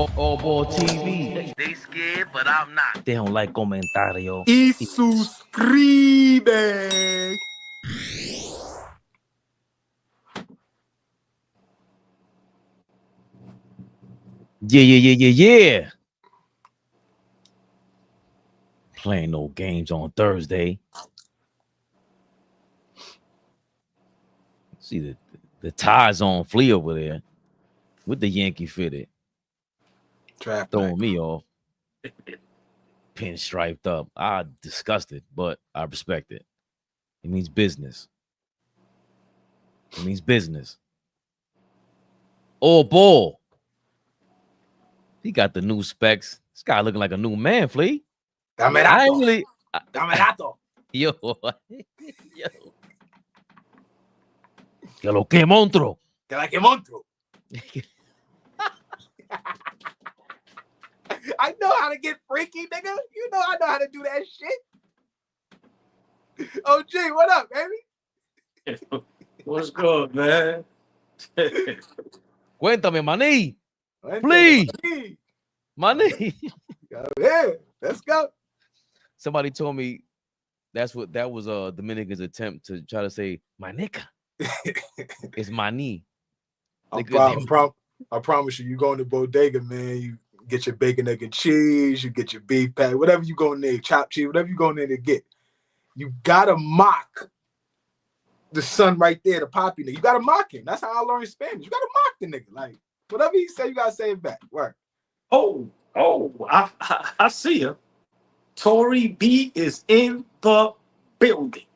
AllBall TV. They scared, but I'm not. They don't like comentario. Y suscribe. Yeah. Playing no games on Thursday. See the ties on Flea over there with the Yankee fitted. Draft Throwing me off. Pinstriped up. I disgusted, but I respect it. It means business. It means business. AllBall. He got the new specs. This guy looking like a new man, Flea. I ain't really. Yo. Que lo que monstruo. Que la que monstruo. I know how to get freaky, nigga. You know I know how to do that shit. OG, what up, baby? What's good, man? Cuéntame, maní. Please. Maní. Yeah, let's go. Somebody told me that was Dominican's attempt to try to say my nigga. It's maní. I promise you go in the bodega, man. You get your bacon, egg, and cheese. You get your beef patty, whatever you go in there, chopped cheese, whatever you go in there to get. You gotta mock the son right there, the poppy nigga. You gotta mock him. That's how I learned Spanish. You gotta mock the nigga. Like whatever he say, you gotta say it back. Word. I see you. Tori B is in the building.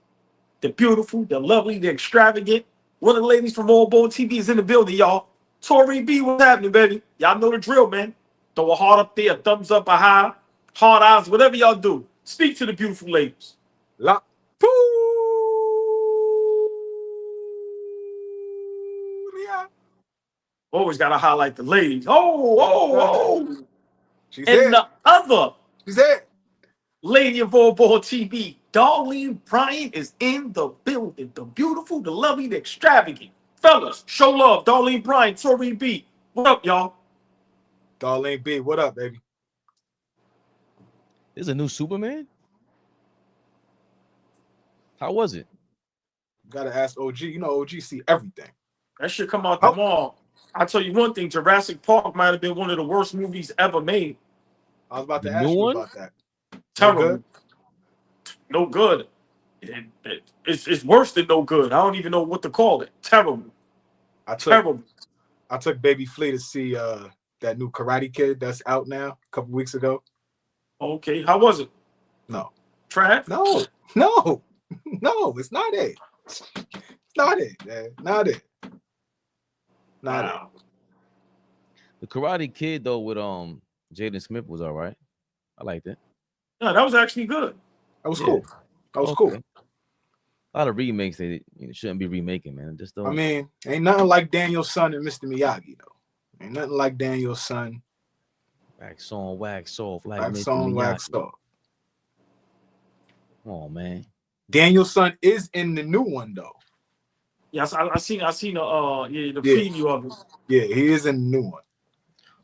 The beautiful, the lovely, the extravagant. One of the ladies from AllBall TV is in the building, y'all. Tori B, what's happening, baby? Y'all know the drill, man. Throw a heart up there, a thumbs up, a high, hard eyes, whatever y'all do. Speak to the beautiful ladies. La Always gotta highlight the ladies. Oh. She's and here. the other She's here. lady of AllBall TV, Darlene Bryant, is in the building. The beautiful, the lovely, the extravagant. Fellas, show love. Darlene Bryant, Tori B. What up, y'all? Darlene B, what up, baby? There's a new Superman. How was it? Gotta ask OG. You know OG see everything. That shit come out tomorrow. I'll tell you one thing, Jurassic Park might have been one of the worst movies ever made. I was about to ask you about that. Terrible. No good. It's worse than no good. I don't even know what to call it. Terrible. Terrible. I took Baby Flea to see that new Karate Kid that's out now a couple weeks ago. Okay, how was it? No. Trash? No, it's not it. It's not it, man. Not it. Not it. The Karate Kid though with Jaden Smith was all right. I liked it. No, that was actually good. That was cool. That was cool. A lot of remakes they shouldn't be remaking, man. Just don't. I mean, ain't nothing like Daniel's son and Mr. Miyagi though. Ain't nothing like Daniel's son. Wax on, wax off, like Wax Mr. on, Miyagi. wax off. Oh man. Daniel's son is in the new one though. Yes, I seen the preview of it. Yeah, he is in the new one.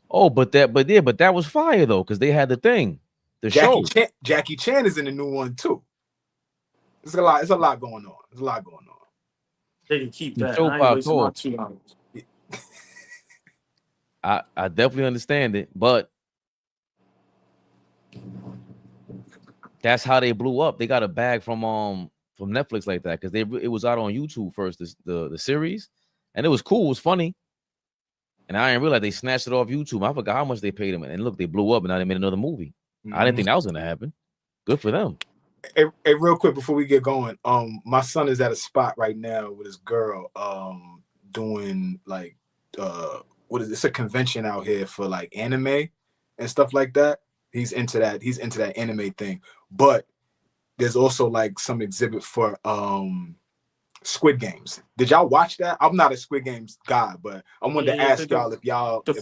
Oh, but that was fire though, because they had the thing. Jackie Chan is in the new one too. It's a lot going on. There's a lot going on. They can keep that. Show I ain't wasting my 2 hours. I definitely understand it, but that's how they blew up. They got a bag from Netflix like that because it was out on YouTube first, the series, and it was cool, it was funny. And I didn't realize they snatched it off YouTube. I forgot how much they paid them, and look, they blew up, and now they made another movie. I didn't think that was gonna happen. Good for them. Hey, real quick before we get going, my son is at a spot right now with his girl, doing like it's a convention out here for like anime and stuff like that. He's into that anime thing, but there's also like some exhibit for Squid Games. Did y'all watch that? I'm not a Squid Games guy, but I wanted to ask y'all if y'all the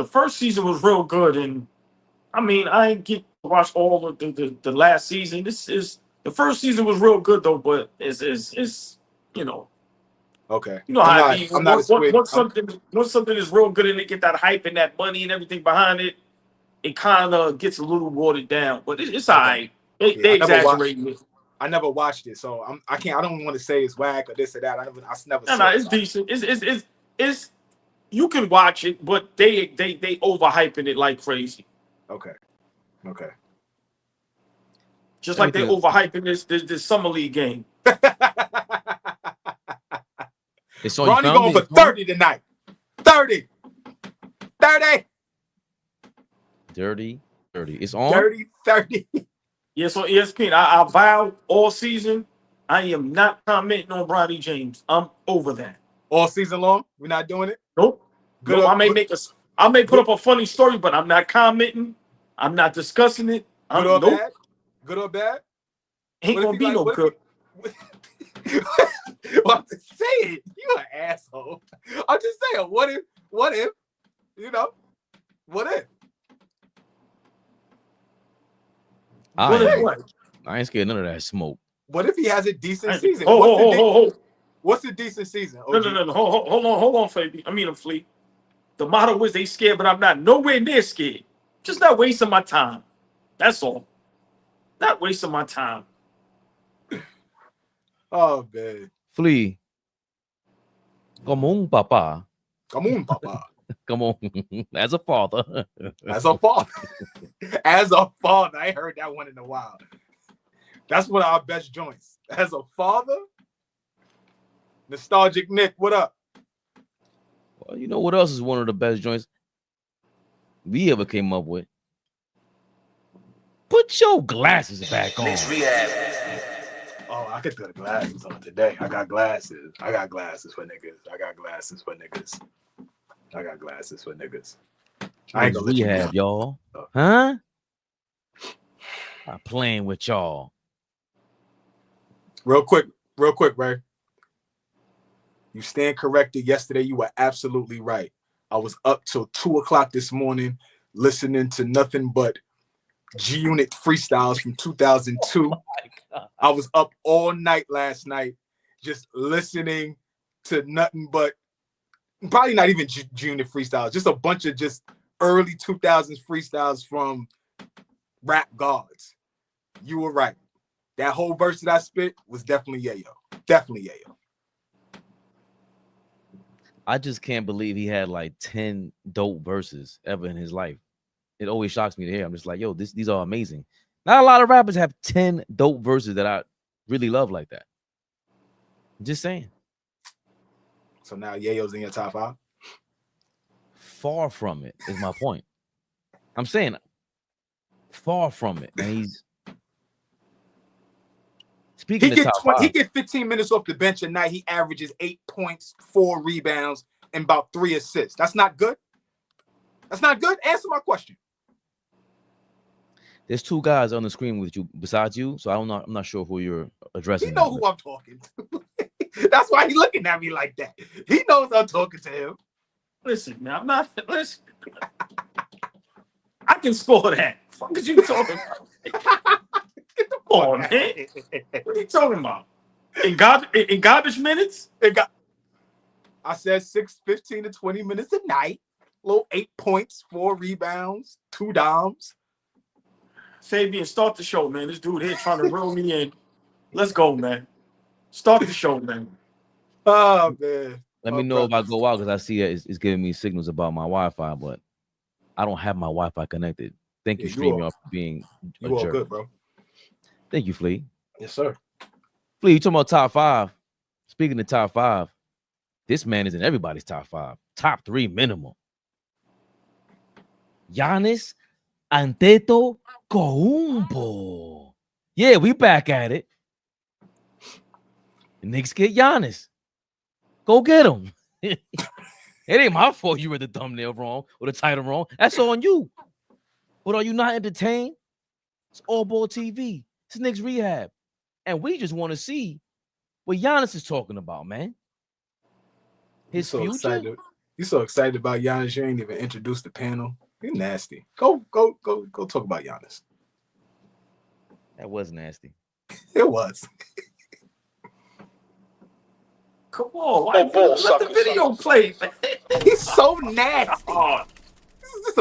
first season was real good, and I mean I didn't get to watch all of the last season. The first season was real good though, but it's Okay. You know how it be. I'm not a squid. Once something is real good and they get that hype and that money and everything behind it, it kind of gets a little watered down. But it's all right. They exaggerating it. I never watched it, so I can't. I don't want to say it's whack or this or that. I never No, saw it. it's decent. It's you can watch it, but they overhyping it like crazy. Okay. Just like they overhyping this summer league game. It's on Ronnie going for 30 tonight. 30. Dirty. It's on. 30. Yeah, so ESPN, I vow all season, I am not commenting on Bronny James. I'm over that. All season long? We're not doing it? Nope. I may put up a funny story, but I'm not commenting. I'm not discussing it. Good or bad? Good or bad? Ain't gonna be no good. Well, I'm just saying, you an asshole. I'm just saying, what if, you know, what if? I ain't scared none of that smoke. What if he has a decent season? What's a decent season? No. Hold on, Fabian. I mean, Flea. The motto is they scared, but I'm not nowhere near scared. Just not wasting my time. That's all. Not wasting my time. Oh, man. Flea. Come on, papa. Come on, papa. Come on. As a father. As a father. As a father. I ain't heard that one in a while. That's one of our best joints. As a father. Nostalgic Nick, what up? Well, you know what else is one of the best joints we ever came up with? Put your glasses back on. Knicks Rehab. Oh, I could put the glasses on today. I got glasses. I got glasses for niggas. I ain't gonna let you Rehab, y'all. Huh? I'm playing with y'all. Real quick, Ray. You stand corrected. Yesterday, you were absolutely right. I was up till 2 o'clock this morning listening to nothing but G-Unit freestyles from 2002. Oh, I was up all night last night just listening to nothing but, probably not even G-Unit freestyles, just a bunch of just early 2000s freestyles from rap gods. You were right. That whole verse that I spit was definitely Yayo. Definitely Yayo. I just can't believe he had like 10 dope verses ever in his life. It always shocks me to hear. I'm just like, yo, these are amazing. Not a lot of rappers have 10 dope verses that I really love like that. Just saying. So now Yayo's in your top 5? Far from it is my point. I'm saying far from it. And he's speaking of top 5. He gets 15 minutes off the bench a night. He averages 8 points, 4 rebounds, and about 3 assists. That's not good. That's not good. Answer my question. There's 2 guys on the screen with you besides you, so I'm not sure who you're addressing. He knows who I'm talking to. That's why he's looking at me like that. He knows I'm talking to him. Listen, now I'm not. Listen, I can score that. What is you talking about? Get the ball, man. What are you talking about? In garbage minutes? I said 15 to 20 minutes a night. Little 8 points, 4 rebounds, 2 dimes. Fabian, start the show, man. This dude here trying to reel me in. Let's go, man. Start the show, man. Oh, man. Let me know if I go out because I see that it's giving me signals about my Wi-Fi, but I don't have my Wi-Fi connected. Thank you, StreamYard, for being a all jerk. Good, bro. Thank you, Flea. Yes, sir. Flea, you talking about top 5. Speaking of top 5, this man is in everybody's top 5. Top 3 minimum. Giannis Antetokounmpo. Yeah, we back at it. The Knicks get Giannis. Go get him. It ain't my fault you read the thumbnail wrong or the title wrong. That's on you. But are you not entertained? It's AllBall TV. It's Knicks Rehab. And we just want to see what Giannis is talking about, man. His future. Excited. You're so excited about Giannis, you ain't even introduced the panel. You're nasty. Go talk about Giannis. That was nasty. It was. Come on, why let the video play, man? He's so nasty. Oh, This is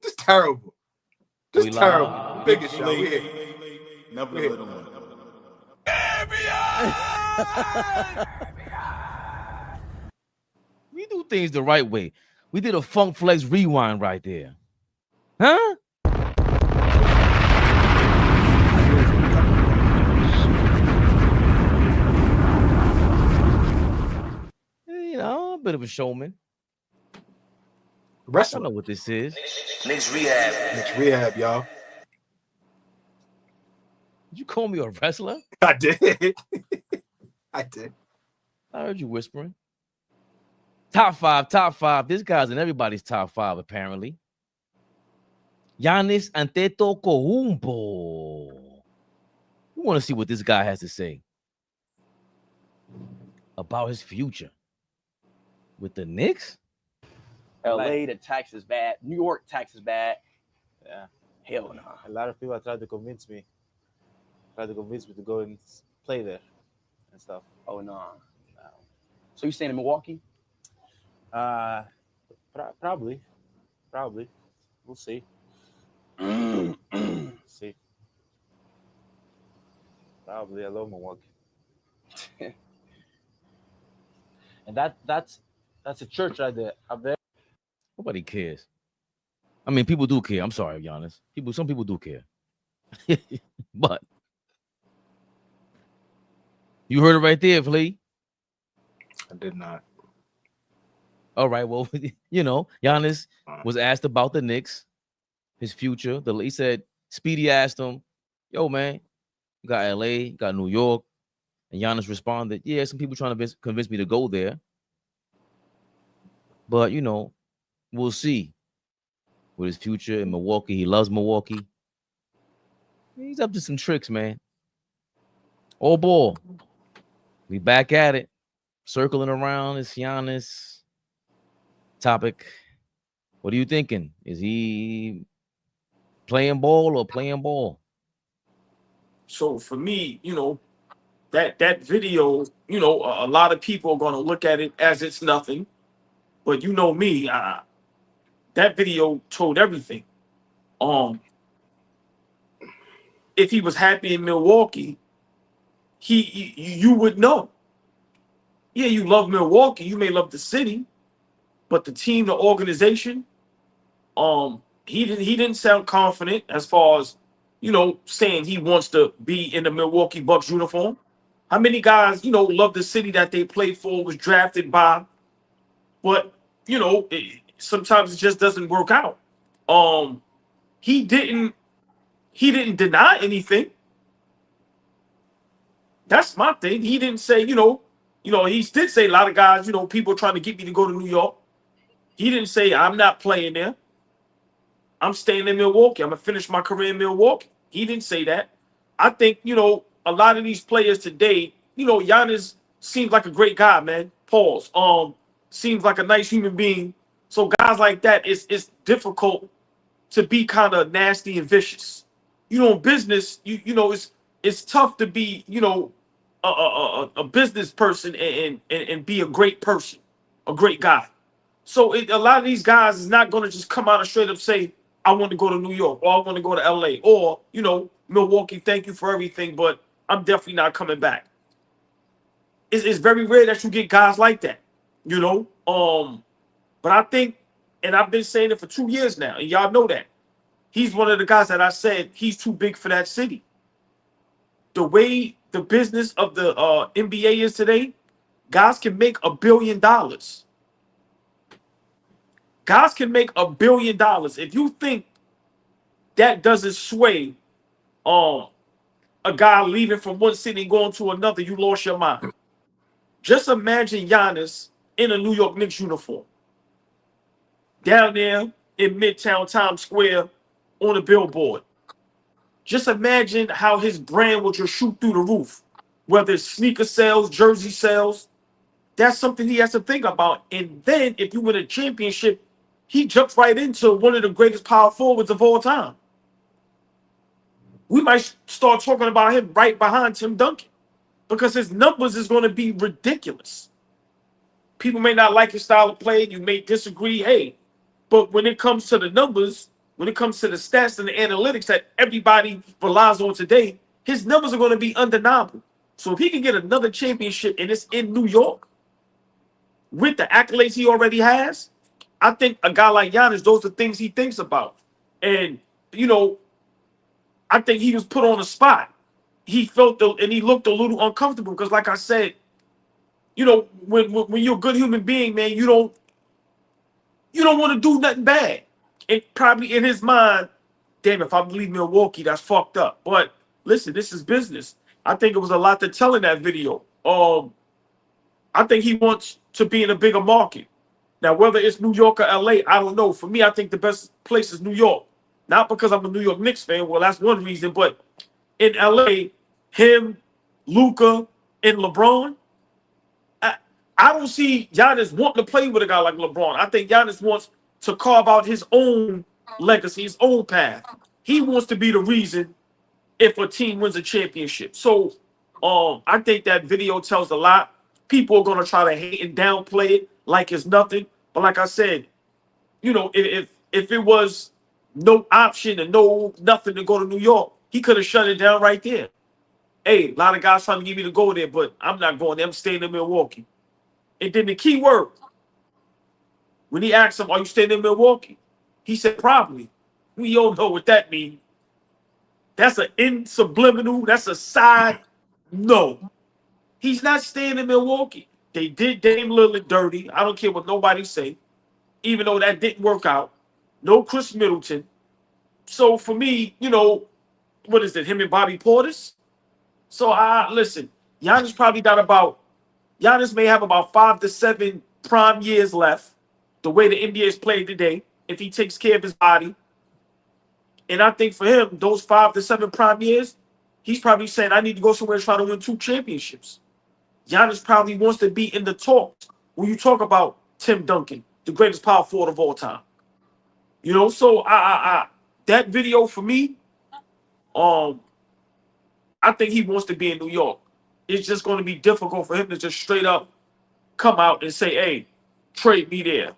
just terrible. Just We terrible. live. Biggest show. We here. Never We here. little one. We do things the right way. We did a Funk Flex rewind right there. Huh? You know, a bit of a showman. I Wrestler. know what this is. Knicks Rehab. Knicks Rehab, y'all. Did you call me a wrestler? I did. I did. I heard you whispering. Top five. This guy's in everybody's top five, apparently. Giannis Antetokounmpo. We want to see what this guy has to say about his future with the Knicks. LA, the tax is bad. New York, tax is bad. Yeah, Hell no. a lot of people tried to convince me to go and play there and stuff. Oh no. So you staying in Milwaukee? Probably. We'll see. See. Probably. I love Milwaukee. And that's a church right there. Up there. Nobody cares. I mean, people do care. I'm sorry, Giannis. Some people do care. But you heard it right there, Flea. I did not. All right. Well, you know, Giannis was asked about the Knicks, his future. He said, Speedy asked him, yo, man, you got LA, you got New York. And Giannis responded, yeah, some people trying to convince me to go there. But, you know, we'll see with his future in Milwaukee. He loves Milwaukee. He's up to some tricks, man. AllBall. We back at it. Circling around this Giannis topic. What are you thinking? Is he playing ball or playing ball? so for me, you know, that video, you know, a lot of people are gonna look at it as it's nothing, but you know me, that video told everything. If he was happy in Milwaukee, you would know. Yeah, you love Milwaukee, you may love the city, but the team, the organization, he didn't sound confident as far as, you know, saying he wants to be in the Milwaukee Bucks uniform. How many guys, you know, love the city that they played for, was drafted by, but you know, sometimes it just doesn't work out. He didn't deny anything. That's my thing. He didn't say, you know, he did say a lot of guys, you know, people trying to get me to go to New York. He didn't say I'm not playing there. I'm staying in Milwaukee. I'm gonna finish my career in Milwaukee. He didn't say that. I think, you know, a lot of these players today, you know, Giannis seems like a great guy, man. Pause. Seems like a nice human being. So guys like that, it's difficult to be kind of nasty and vicious. You know, in business, you know, it's tough to be, you know, a business person and be a great person, a great guy. So a lot of these guys is not going to just come out and straight up say, I want to go to New York, or I want to go to LA, or, you know, Milwaukee, thank you for everything, but I'm definitely not coming back. It's very rare that you get guys like that, you know. But I think, and I've been saying it for 2 years now, and y'all know that, he's one of the guys that I said he's too big for that city. The way the business of the NBA is today, guys can make $1 billion. Guys can make $1 billion. If you think that doesn't sway a guy leaving from one city and going to another, you lost your mind. Just imagine Giannis in a New York Knicks uniform, down there in Midtown Times Square on a billboard. Just imagine how his brand will just shoot through the roof, whether it's sneaker sales, jersey sales. That's something he has to think about. And then if you win a championship, he jumps right into one of the greatest power forwards of all time. We might start talking about him right behind Tim Duncan, because his numbers is going to be ridiculous. People may not like his style of play. You may disagree. Hey, but when it comes to the numbers, when it comes to the stats and the analytics that everybody relies on today, his numbers are going to be undeniable. So if he can get another championship and it's in New York with the accolades he already has, I think a guy like Giannis, those are things he thinks about. And, you know, I think he was put on the spot. He felt and he looked a little uncomfortable because, like I said, you know, when you're a good human being, man, you don't want to do nothing bad. And probably in his mind, damn, if I leave Milwaukee, that's fucked up. But listen, this is business. I think it was a lot to tell in that video. I think he wants to be in a bigger market. Now, whether it's New York or LA, I don't know. For me, I think the best place is New York. Not because I'm a New York Knicks fan. Well, that's one reason. But in LA, him, Luka, and LeBron, I don't see Giannis wanting to play with a guy like LeBron. I think Giannis wants to carve out his own legacy, his own path. He wants to be the reason if a team wins a championship. So I think that video tells a lot. People are going to try to hate and downplay it like it's nothing. But like I said, you know, if it was no option and nothing to go to New York, he could have shut it down right there. Hey, a lot of guys trying to get me to go there, but I'm not going there. I'm staying in Milwaukee. And then the key word, when he asked him, are you staying in Milwaukee? He said, probably. We all know what that means. That's an subliminal, that's a side no. He's not staying in Milwaukee. They did Dame Lillard dirty. I don't care what nobody say, even though that didn't work out. No Chris Middleton. So for me, you know, what is it, him and Bobby Portis? So listen, Giannis may have about 5 to 7 prime years left, the way the NBA is played today, if he takes care of his body. And I think for him, those 5 to 7 prime years, he's probably saying, I need to go somewhere and try to win 2 championships. Giannis probably wants to be in the talks when you talk about Tim Duncan, the greatest power forward of all time. You know, so that video for me, I think he wants to be in New York. It's just going to be difficult for him to just straight up come out and say, hey, trade me there.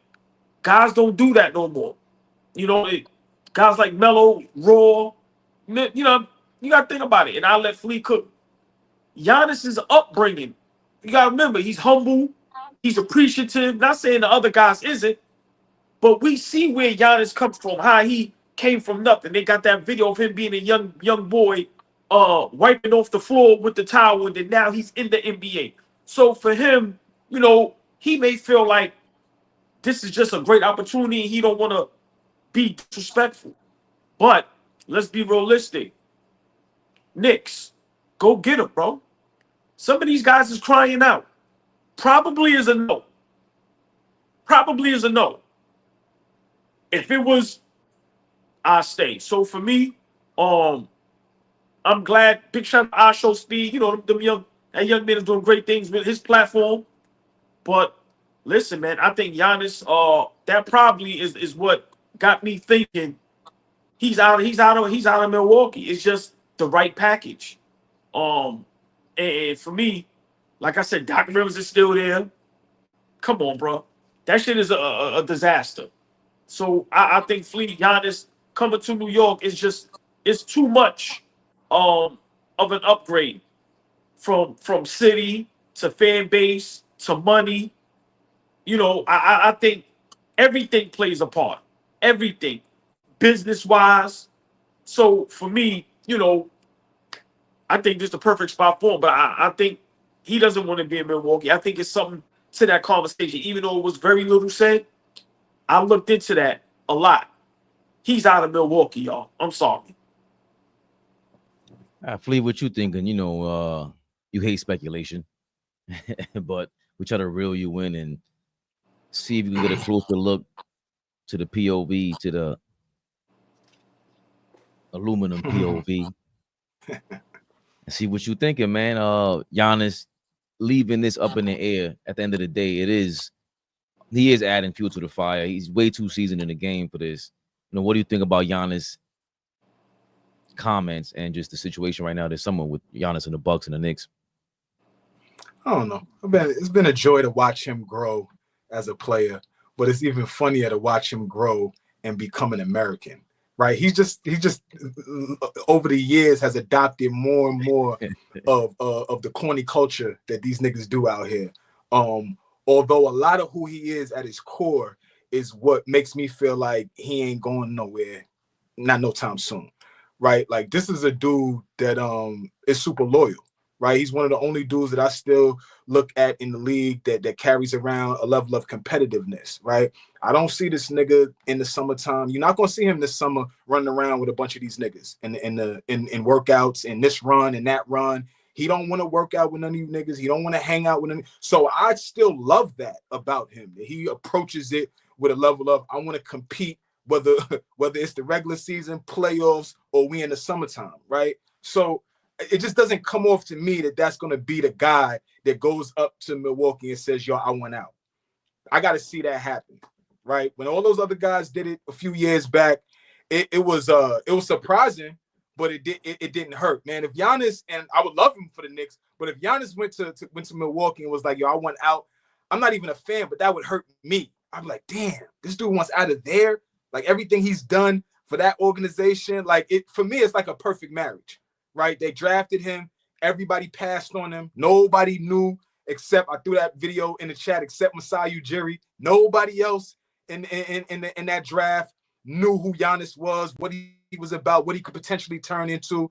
Guys don't do that no more. You know, guys like Melo, Raw, you know, you got to think about it. And I'll let Flea cook. Giannis's upbringing, you got to remember, he's humble. He's appreciative. Not saying the other guys isn't, but we see where Giannis comes from, how he came from nothing. They got that video of him being a young boy wiping off the floor with the towel, and then now he's in the NBA. So for him, you know, he may feel like this is just a great opportunity and he don't want to be disrespectful. But let's be realistic. Knicks, go get him, bro. Some of these guys is crying out. Probably is a no. Probably is a no. If it was, I stay. So for me, I'm glad. Big shout out to I Show Speed. You know, that young man is doing great things with his platform. But listen, man, I think Giannis, that probably is what got me thinking he's out of Milwaukee. It's just the right package. And for me, like I said, Doc Rivers is still there. Come on, bro. That shit is a disaster. So I think Giannis coming to New York is just, it's too much of an upgrade from city to fan base to money. You know, I think everything plays a part. Everything. Business-wise. So for me, you know, I think this is the perfect spot for him. But I think he doesn't want to be in Milwaukee. I think it's something to that conversation. Even though it was very little said, I looked into that a lot. He's out of Milwaukee, y'all. I'm sorry. Flea, what you thinking? You know, you hate speculation, but we try to reel you in and see if you can get a closer look to the POV, to the aluminum POV, and see what you thinking, man. Giannis leaving this up in the air. At the end of the day, he is adding fuel to the fire. He's way too seasoned in the game for this. You know, what do you think about Giannis' comments and just the situation right now this summer with Giannis and the Bucks and the Knicks? I don't know. It's been a joy to watch him grow as a player, but it's even funnier to watch him grow and become an American. Right? He just over the years has adopted more and more of the corny culture that these niggas do out here. Although a lot of who he is at his core is what makes me feel like he ain't going nowhere, not no time soon. Right? Like this is a dude that is super loyal. Right? He's one of the only dudes that I still look at in the league that carries around a level of competitiveness, right? I don't see this nigga in the summertime. You're not gonna see him this summer running around with a bunch of these niggas in workouts in this run and that run. He don't want to work out with none of you niggas. He don't want to hang out with them. So I still love that about him. He approaches it with a level of I want to compete, whether it's the regular season, playoffs, or we in the summertime, right? So it just doesn't come off to me that that's going to be the guy that goes up to Milwaukee and says, yo, I want out. I got to see that happen, right? When all those other guys did it a few years back, it was surprising, but it didn't hurt, man. If Giannis, and I would love him for the Knicks, but if Giannis went to Milwaukee and was like, yo, I want out, I'm not even a fan, but that would hurt me. I'm like, damn, this dude wants out of there. Like everything he's done for that organization, like it for me, it's like a perfect marriage. Right? They drafted him. Everybody passed on him. Nobody knew except I threw that video in the chat except Masai Ujiri. Nobody else in that draft knew who Giannis was, what he was about, what he could potentially turn into.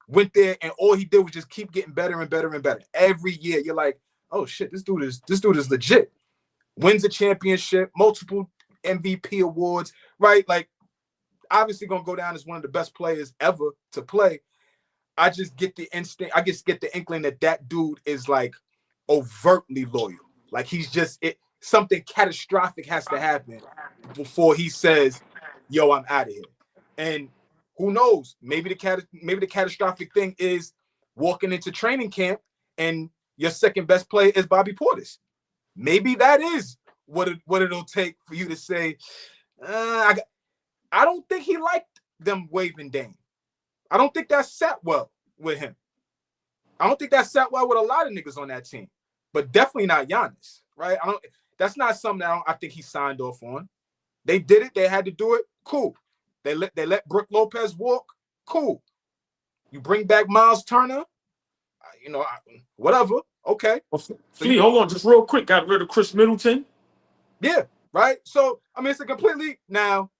Went there and all he did was just keep getting better and better and better. Every year you're like, oh shit, this dude is legit. Wins a championship, multiple MVP awards, right? Like obviously gonna go down as one of the best players ever to play. I just get the instinct. I just get the inkling that dude is like overtly loyal. Like he's just something catastrophic has to happen before he says, "Yo, I'm out of here." And who knows? Maybe the catastrophic thing is walking into training camp and your second best player is Bobby Portis. Maybe that is what it'll take for you to say, I don't think he liked them waving Dame. I don't think that sat well with him. I don't think that sat well with a lot of niggas on that team, but definitely not Giannis, right? That's not something that I think he signed off on. They did it. They had to do it. Cool. They let Brook Lopez walk. Cool. You bring back Miles Turner. Whatever. Okay. Well, Flea, hold on, just real quick. Got rid of Chris Middleton. Yeah. Right. So I mean, it's a completely now.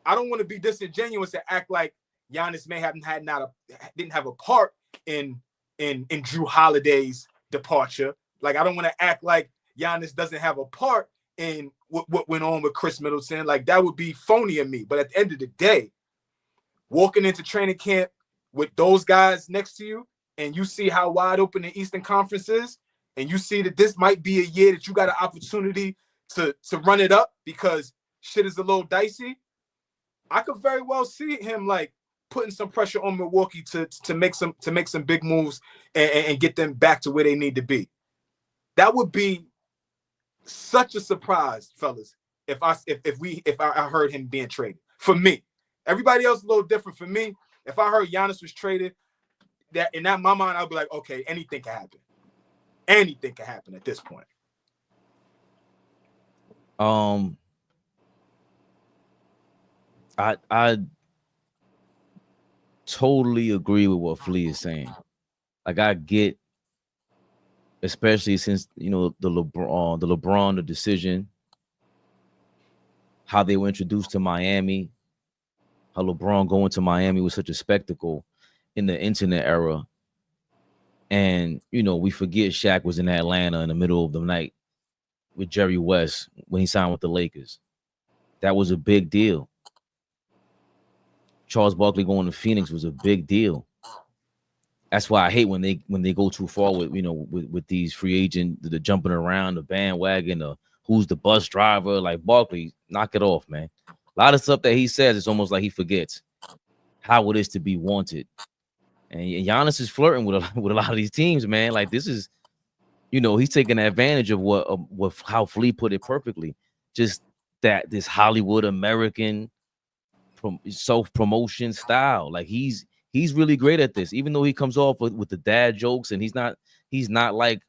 I don't want to be disingenuous and act like Giannis didn't have a part in Drew Holiday's departure. Like I don't want to act like Giannis doesn't have a part in what went on with Chris Middleton. Like that would be phony of me. But at the end of the day, walking into training camp with those guys next to you, and you see how wide open the Eastern Conference is, and you see that this might be a year that you got an opportunity to run it up because shit is a little dicey. I could very well see him like putting some pressure on Milwaukee to make some big moves and get them back to where they need to be. That would be such a surprise, fellas, if I heard him being traded. For me, everybody else is a little different. For me, if I heard Giannis was traded, that in my mind, I'd be like, okay, anything can happen. Anything can happen at this point. I totally agree with what Flea is saying. Like I get, especially since the LeBron, the decision, how they were introduced to Miami, how LeBron going to Miami was such a spectacle in the internet era. And we forget Shaq was in Atlanta in the middle of the night with Jerry West when he signed with the Lakers. That was a big deal. Charles Barkley going to Phoenix was a big deal. That's why I hate when they go too far with these free agents, the jumping around, the bandwagon, who's the bus driver. Like Barkley, knock it off, man. A lot of stuff that he says, it's almost like he forgets how it is to be wanted. And Giannis is flirting with a lot of these teams, man. Like this is, he's taking advantage of what how Flea put it perfectly. Just that this Hollywood American self-promotion style. Like he's he's really great at this. Even though he comes off with the dad jokes, and he's not like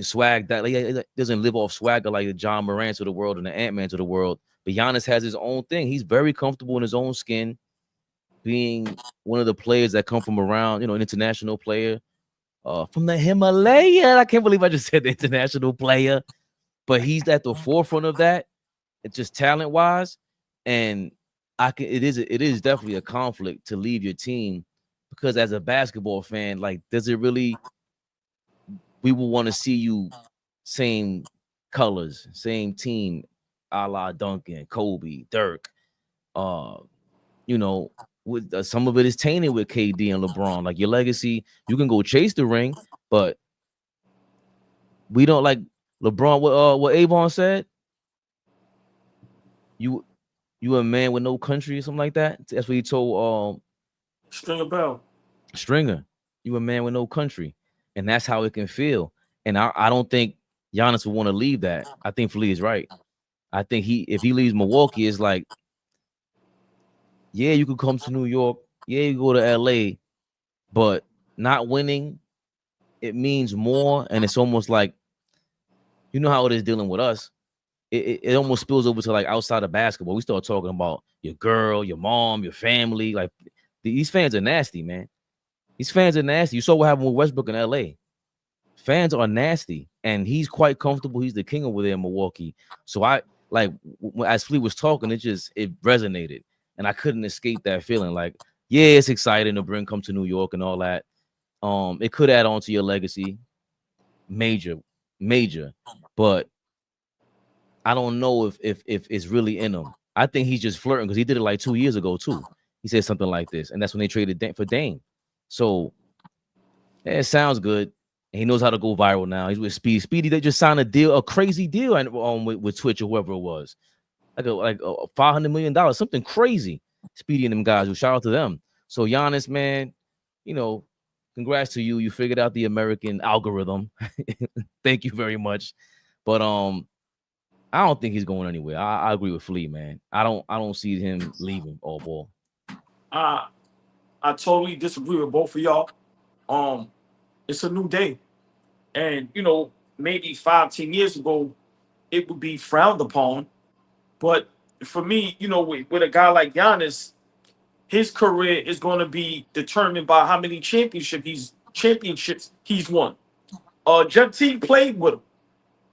swag that he doesn't live off swagger like the John Morant of the world and the Ant-Man of the world. But Giannis has his own thing. He's very comfortable in his own skin, being one of the players that come from around, an international player from the Himalaya. I can't believe I just said the international player, but he's at the forefront of that. It's just talent-wise, and it is definitely a conflict to leave your team, because as a basketball fan, like, does it really? We will want to see you same colors, same team, a la Duncan, Kobe, Dirk. With some of it is tainted with KD and LeBron. Like, your legacy, you can go chase the ring, but we don't like LeBron. What Avon said. You a man with no country or something like that. That's what he told Stringer. You a man with no country, and that's how it can feel. And I don't think Giannis would want to leave that. I think Flea is right. I think if he leaves Milwaukee, it's like, yeah, you could come to New York, yeah, you go to LA, but not winning, it means more. And it's almost like, you know how it is dealing with us. It almost spills over to like outside of basketball. We start talking about your girl, your mom, your family. Like, these fans are nasty, man. These fans are nasty. You saw what happened with Westbrook in LA. Fans are nasty, and he's quite comfortable. He's the king over there in Milwaukee. So as Flea was talking, it resonated, and I couldn't escape that feeling. Like, yeah, it's exciting to come to New York and all that. It could add on to your legacy, major, but I don't know if it's really in him. I think he's just flirting, because he did it like 2 years ago too. He said something like this, and that's when they traded for Dame. So it sounds good. And he knows how to go viral now. He's with Speedy. Speedy, they just signed a crazy deal with Twitch or whoever it was, like a $500 million, something crazy. Speedy and them guys. Who shout out to them. So Giannis, man, congrats to you. You figured out the American algorithm. Thank you very much. But I don't think he's going anywhere. I agree with Flea, man. I don't see him leaving AllBall. I totally disagree with both of y'all. It's a new day. And, maybe 5-10 years ago, it would be frowned upon. But for me, with a guy like Giannis, his career is going to be determined by how many championships he's won. Jeff Teague played with him.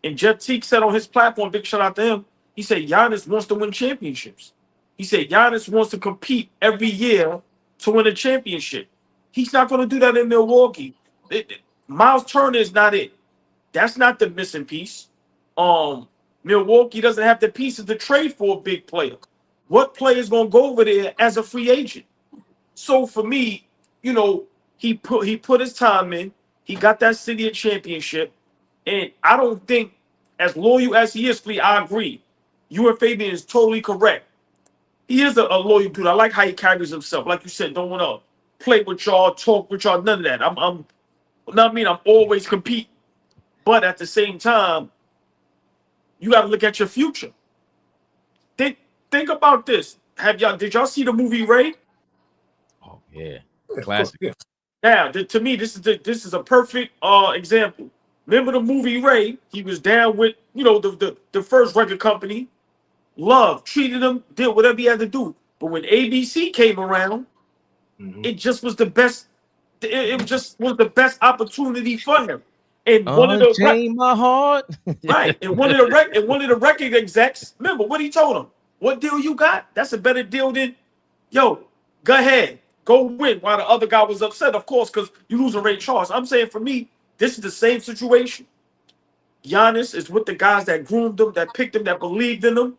And Jeff Teague said on his platform, big shout out to him, he said Giannis wants to win championships. He said Giannis wants to compete every year to win a championship. He's not going to do that in Milwaukee. Miles Turner is not it. That's not the missing piece. Milwaukee doesn't have the pieces to trade for a big player. What player is going to go over there as a free agent? So for me, he put his time in. He got that city a championship. And I don't think, as loyal as he is, Flea, I agree. You and Fabian is totally correct. He is a loyal dude. I like how he carries himself. Like you said, don't want to play with y'all, talk with y'all, none of that. I'm always compete. But at the same time, you got to look at your future. Think about this. Did y'all see the movie Ray? Oh yeah, classic. Yeah. Now, to me, this is a perfect example. Remember the movie Ray? He was down with the first record company. Love treated him, did whatever he had to do. But when ABC came around, it just was the best. It just was the best opportunity for him. And Unchain my heart. Right. And one of the record execs, remember what he told him? What deal you got? That's a better deal than, go ahead, go win. While the other guy was upset, of course, because you losing Ray Charles. I'm saying for me, this is the same situation. Giannis is with the guys that groomed him, that picked him, that believed in him.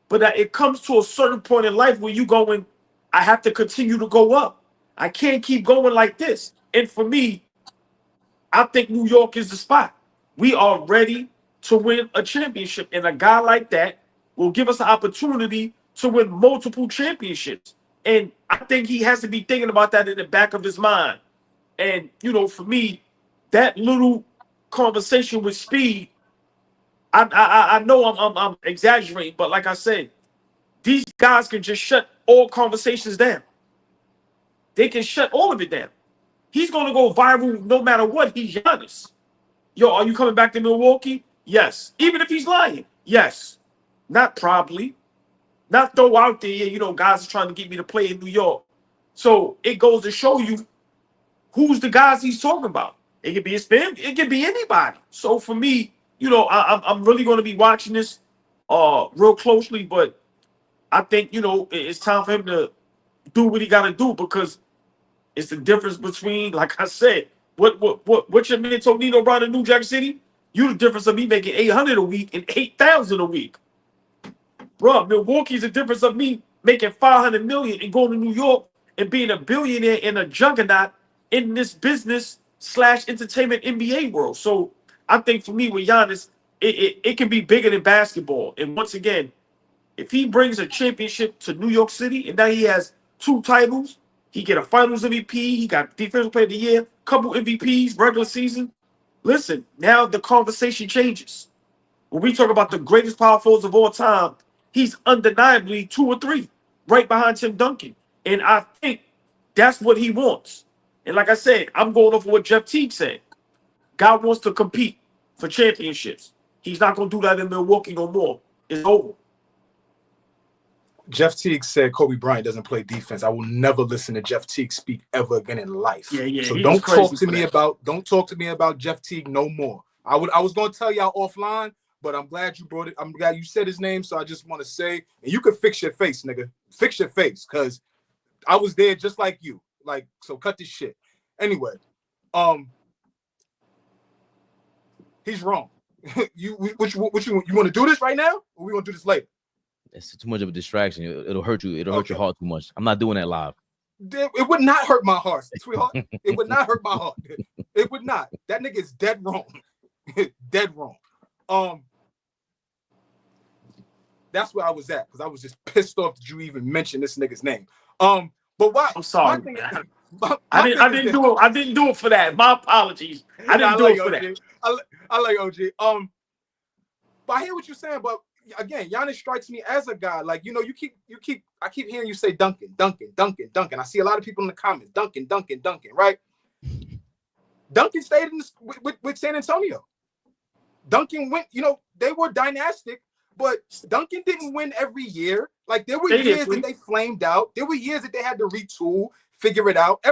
But it comes to a certain point in life where you going, I have to continue to go up. I can't keep going like this. And for me, I think New York is the spot. We are ready to win a championship. And a guy like that will give us an opportunity to win multiple championships. And I think he has to be thinking about that in the back of his mind. And, for me, that little conversation with Speed, I know I'm exaggerating, but like I said, these guys can just shut all conversations down. they can shut all of it down. He's going to go viral no matter what. He's Giannis. Yo, are you coming back to Milwaukee? Yes. Even if he's lying? Yes. Not probably. Not throw out there, you know, guys are trying to get me to play in New York. So it goes to show you who's the guys he's talking about. It could be his family. It could be anybody. So for me, you know, I'm really going to be watching this real closely. But I think, you know, it's time for him to do what he got to do, because it's the difference between, like I said, what's your man Tonino Brown in New Jack City? You the difference of me making 800 a week and 8,000 a week. Bro, Milwaukee's the difference of me making 500 million and going to New York and being a billionaire and a juggernaut in this business / entertainment NBA world. So I think for me with Giannis, it can be bigger than basketball. And once again, if he brings a championship to New York City and now he has 2 titles, he get a Finals MVP, he got Defensive Player of the Year, couple MVPs, regular season. Listen, now the conversation changes. When we talk about the greatest power forwards of all time, he's undeniably 2 or 3, right behind Tim Duncan. And I think that's what he wants. And like I said, I'm going off of what Jeff Teague said. God wants to compete for championships. He's not going to do that in Milwaukee no more. It's over. Jeff Teague said Kobe Bryant doesn't play defense. I will never listen to Jeff Teague speak ever again in life. Yeah. So don't talk to me about Jeff Teague no more. I was going to tell y'all offline, but I'm glad you brought it. I'm glad you said his name. So I just want to say, and you can fix your face, nigga. Fix your face, because I was there just like you. Like, so cut this shit. Anyway, he's wrong. You want to do this right now, or we want to do this later? It's too much of a distraction. It'll hurt you. It'll hurt your heart too much. I'm not doing that live. It would not hurt my heart, sweetheart. It would not hurt my heart. It would not. That nigga is dead wrong. Dead wrong. That's where I was at, because I was just pissed off that you even mentioned this nigga's name. But why? I'm sorry, man. I didn't do it for that. My apologies. I didn't do it for that. I like OG. But I hear what you're saying, but again, Giannis strikes me as a guy, like, you know, I keep hearing you say Duncan. I see a lot of people in the comments, Duncan, right? Duncan stayed with San Antonio. Duncan went, you know, they were dynastic, but Duncan didn't win every year. Like, there were years that they flamed out. There were years that they had to retool, figure it out.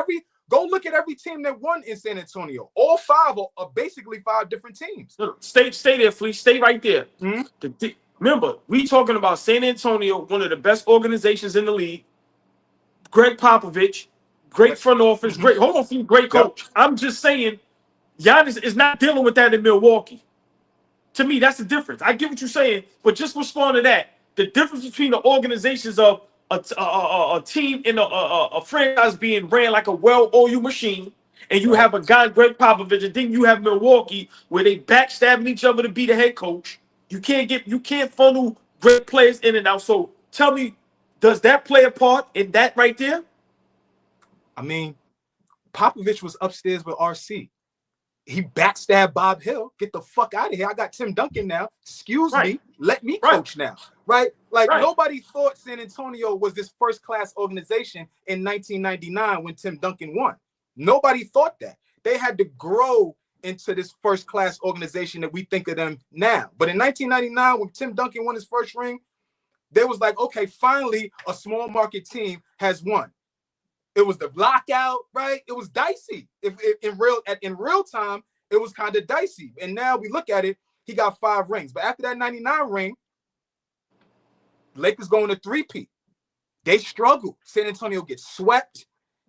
Go look at every team that won in San Antonio. All 5 are basically 5 different teams. Stay there, Fleece. Stay right there. Mm-hmm. Remember, we talking about San Antonio, one of the best organizations in the league. Greg Popovich, great front office, great coach. Yep. I'm just saying, Giannis is not dealing with that in Milwaukee. To me, that's the difference. I get what you're saying, but just respond to that. The difference between the organizations of a team and a franchise being ran like a well-oiled machine, and you have a guy, Greg Popovich, and then you have Milwaukee, where they backstabbing each other to be the head coach. You can't funnel great players in and out. So tell me, does that play a part in that right there? I mean, Popovich was upstairs with RC. He backstabbed Bob Hill. Get the fuck out of here. I got Tim Duncan now. Excuse me. Let me coach now. Right? Like, nobody thought San Antonio was this first-class organization in 1999 when Tim Duncan won. Nobody thought that. They had to grow into this first-class organization that we think of them now. But in 1999, when Tim Duncan won his first ring, they was like, okay, finally, a small market team has won. It was the lockout, right? It was dicey. If in real time, it was kind of dicey. And now we look at it, he got 5 rings. But after that 99 ring, Lakers going to 3-peat. They struggle. San Antonio gets swept.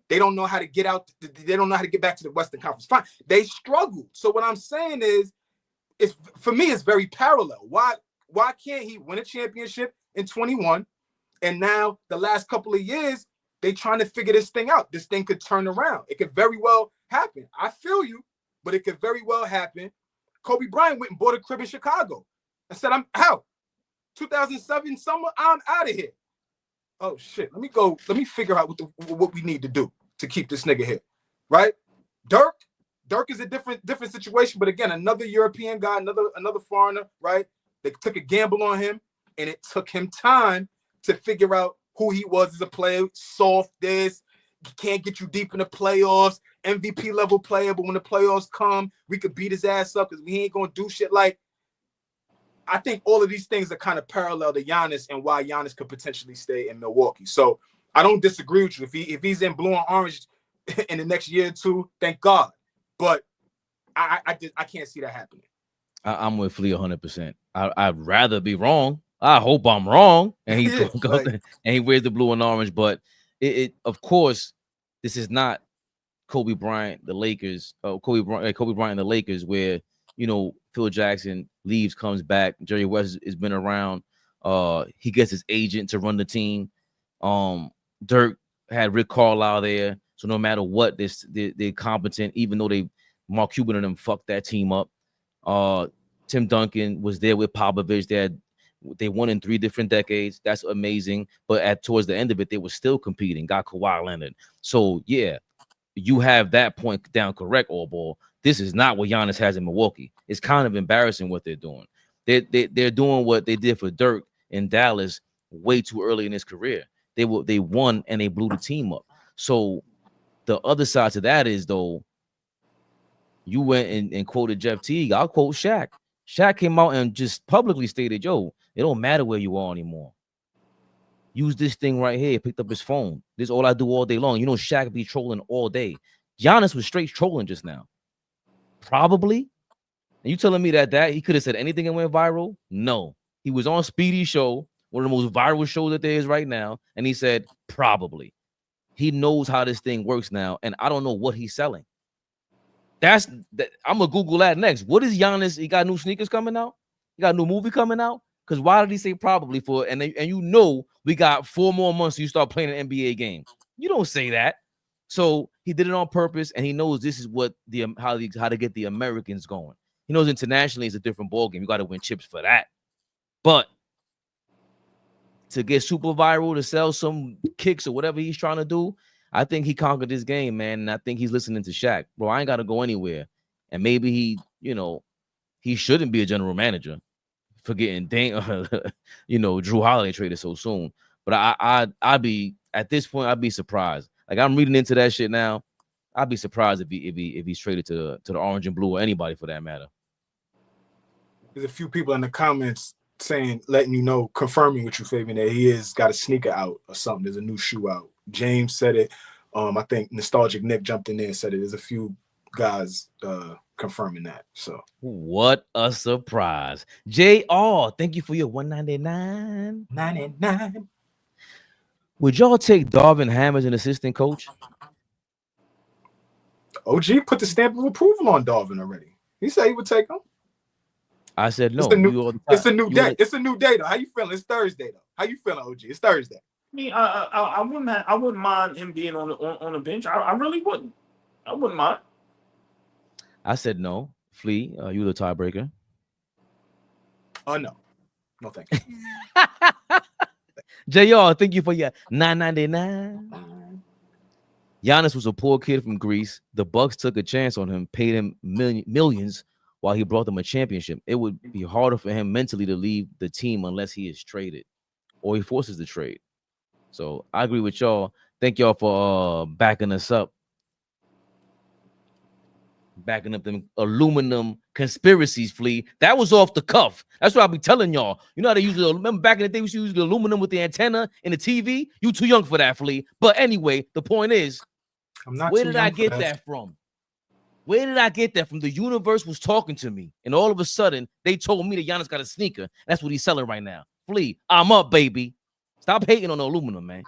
They don't know how to get out. They don't know how to get back to the Western Conference. Fine. They struggle. So what I'm saying is, for me, it's very parallel. Why can't he win a championship in 21? And now the last couple of years, they trying to figure this thing out. This thing could turn around. It could very well happen. I feel you, but it could very well happen. Kobe Bryant went and bought a crib in Chicago and said, I'm out. 2007 summer, I'm out of here. Oh shit, let me figure out what we need to do to keep this nigga here, right? Dirk is a different situation, but again, another European guy, another foreigner, right? They took a gamble on him, and it took him time to figure out who he was as a player. Soft this, can't get you deep in the playoffs, MVP level player, but when the playoffs come, we could beat his ass up because we ain't gonna do shit. Like, I think all of these things are kind of parallel to Giannis and why Giannis could potentially stay in Milwaukee. So I don't disagree with you. If he's in blue and orange in the next year or two, thank God. But I can't see that happening. I'm with Flea 100%. I'd rather be wrong. I hope I'm wrong, and he goes like, and he wears the blue and orange. But it of course, this is not Kobe Bryant, the Lakers. Kobe Bryant, the Lakers, where Phil Jackson leaves, comes back. Jerry West has been around. He gets his agent to run the team. Dirk had Rick Carlisle there, so no matter what, they're competent. Even though Mark Cuban and them fucked that team up. Tim Duncan was there with Popovich. They won in 3 different decades. That's amazing. But towards the end of it, they were still competing. Got Kawhi Leonard. So yeah, you have that point down correct, AllBall. This is not what Giannis has in Milwaukee. It's kind of embarrassing what they're doing. They're doing what they did for Dirk in Dallas way too early in his career. They won and they blew the team up. So the other side to that is, though, you went and quoted Jeff Teague. I'll quote Shaq. Shaq came out and just publicly stated, yo, it don't matter where you are anymore. Use this thing right here. Picked up his phone. This is all I do all day long. Shaq be trolling all day. Giannis was straight trolling just now. Probably. And you telling me that he could have said anything and went viral? No. He was on Speedy's show, one of the most viral shows that there is right now, and he said probably. He knows how this thing works now, and I don't know what he's selling. I'm gonna Google that next. What is Giannis? He got new sneakers coming out. He got a new movie coming out. Because why did he say probably for? And we got 4 more months so you start playing an NBA game. You don't say that. So he did it on purpose, and he knows this is what how to get the Americans going. He knows internationally it's a different ballgame. You got to win chips for that. But to get super viral, to sell some kicks or whatever he's trying to do, I think he conquered this game, man. And I think he's listening to Shaq. Bro, I ain't got to go anywhere. And maybe he shouldn't be a general manager for getting Drew Holiday traded so soon. But I'd be at this point, I'd be surprised. Like, I'm reading into that shit now. I'd be surprised if he's traded to the orange and blue or anybody for that matter. There's a few people in the comments letting you know, confirming with you, Fabian, that he has got a sneaker out or something. There's a new shoe out. James said it. I think Nostalgic Nick jumped in there and said it. There's a few guys confirming that. So what a surprise. JR, thank you for your $199. 99. Would y'all take Darvin Ham as an assistant coach? OG put the stamp of approval on Darvin already. He said he would take him. I said no. It's a new day. It's a new day though. How you feeling? It's Thursday though. How you feeling, OG? It's Thursday. I wouldn't mind him being on the bench. I really wouldn't. I wouldn't mind. I said no. Flea, you the tiebreaker. Oh no. No thank you. JR, thank you for your $9.99. Giannis was a poor kid from Greece. The Bucks took a chance on him, paid him millions while he brought them a championship. It would be harder for him mentally to leave the team unless he is traded or he forces the trade. So I agree with y'all. Thank y'all for backing us up. Backing up them aluminum conspiracies, Flea. That was off the cuff. That's what I'll be telling y'all. You know how they use remember back in the day we used to use the aluminum with the antenna in the TV? You too young for that, Flea. But anyway, the point is, where did I get that from? Where did I get that from? The universe was talking to me, and all of a sudden, they told me that Giannis got a sneaker. That's what he's selling right now. Flea, I'm up, baby. Stop hating on the aluminum, man.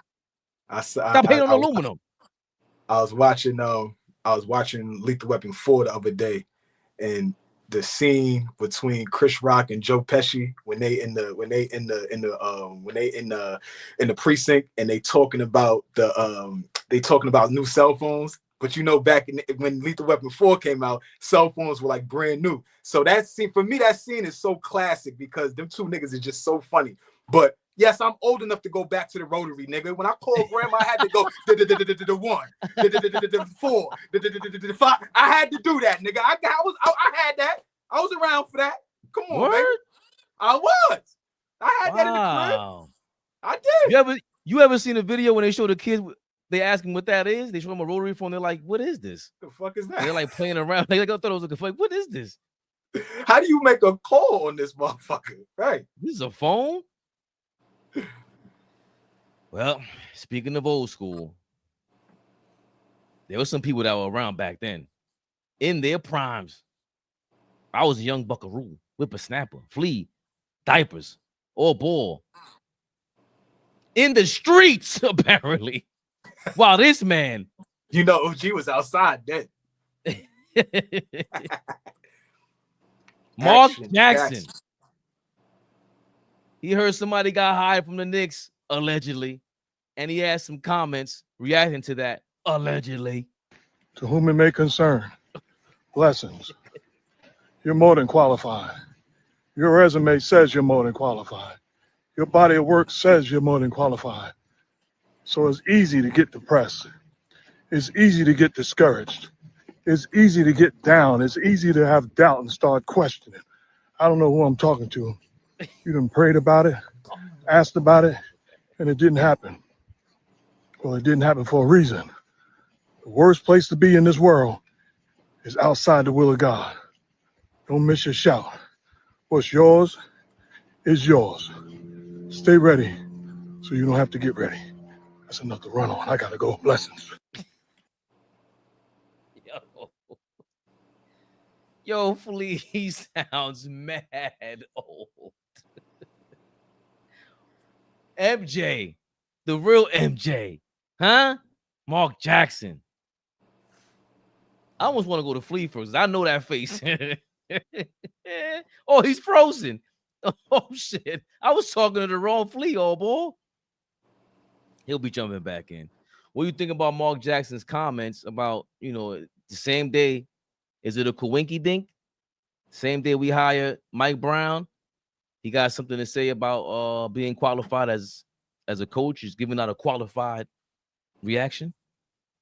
Stop hating on aluminum. I was watching Lethal Weapon 4 the other day, and the scene between Chris Rock and Joe Pesci when they in the precinct and they talking about new cell phones. But back when Lethal Weapon 4 came out, cell phones were like brand new. So that scene, for me, that scene is so classic because them two niggas is just so funny. But yes, I'm old enough to go back to the rotary, nigga. When I called grandma, I had to go the 1, the 4, the 5. I had to do that, nigga. I had that. I was around for that. Come on, baby. I was. I had that in the crib. I did. You ever seen a video when they show the kids They ask him what that is. They show him a rotary phone. They're like, "What is this?" The fuck is that? And they're like playing around. They like, I thought it was like, "What is this? How do you make a call on this motherfucker? Right. This is a phone?" Well, speaking of old school, there were some people that were around back then in their primes. I was a young buckaroo, whippersnapper, flea, diapers, all ball. In the streets, apparently. While this man. You know, OG was outside then. Mark Action, Jackson. action. He heard somebody got hired from the Knicks, allegedly. And he had some comments reacting to that, allegedly. To whom it may concern, blessings. You're more than qualified. Your resume says you're more than qualified. Your body of work says you're more than qualified. So it's easy to get depressed. It's easy to get discouraged. It's easy to get down. It's easy to have doubt and start questioning. I don't know who I'm talking to. You done prayed about it, asked about it, and it didn't happen. Well, it didn't happen for a reason. The worst place to be in this world is outside the will of God. Don't miss your shout. What's yours is yours. Stay ready so you don't have to get ready. That's enough to run on. I gotta go. Blessings. Yo, Flea, he sounds mad old. MJ, the real MJ, huh? Mark Jackson. I almost want to go to Flea first. I know that face. Oh, he's frozen. Oh, shit. I was talking to the wrong Flea, AllBall. He'll be jumping back in. What do you think about Mark Jackson's comments about, the same day? Is it a coinky dink? Same day we hire Mike Brown. He got something to say about being qualified as a coach. He's giving out a qualified reaction.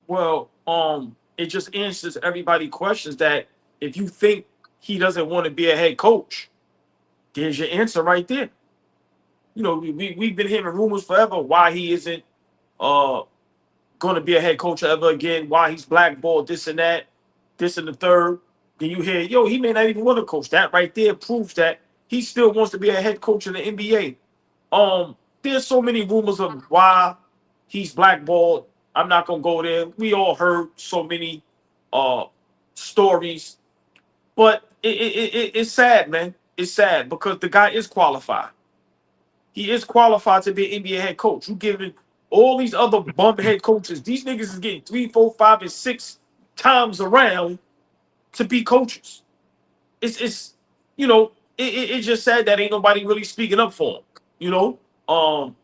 Well, it just answers everybody's questions that if you think he doesn't want to be a head coach, there's your answer right there. We've been hearing rumors forever why he isn't going to be a head coach ever again, why he's blackballed, this and that, this and the third. Then you hear, he may not even want to coach. That right there proves that he still wants to be a head coach in the NBA. There's so many rumors of why he's blackballed. I'm not gonna go there. We all heard so many stories, but it's sad, man. It's sad because the guy is qualified. He is qualified to be an NBA head coach. You giving all these other bum head coaches, these niggas is getting 3, 4, 5, and 6 times around to be coaches. It's just sad that ain't nobody really speaking up for him.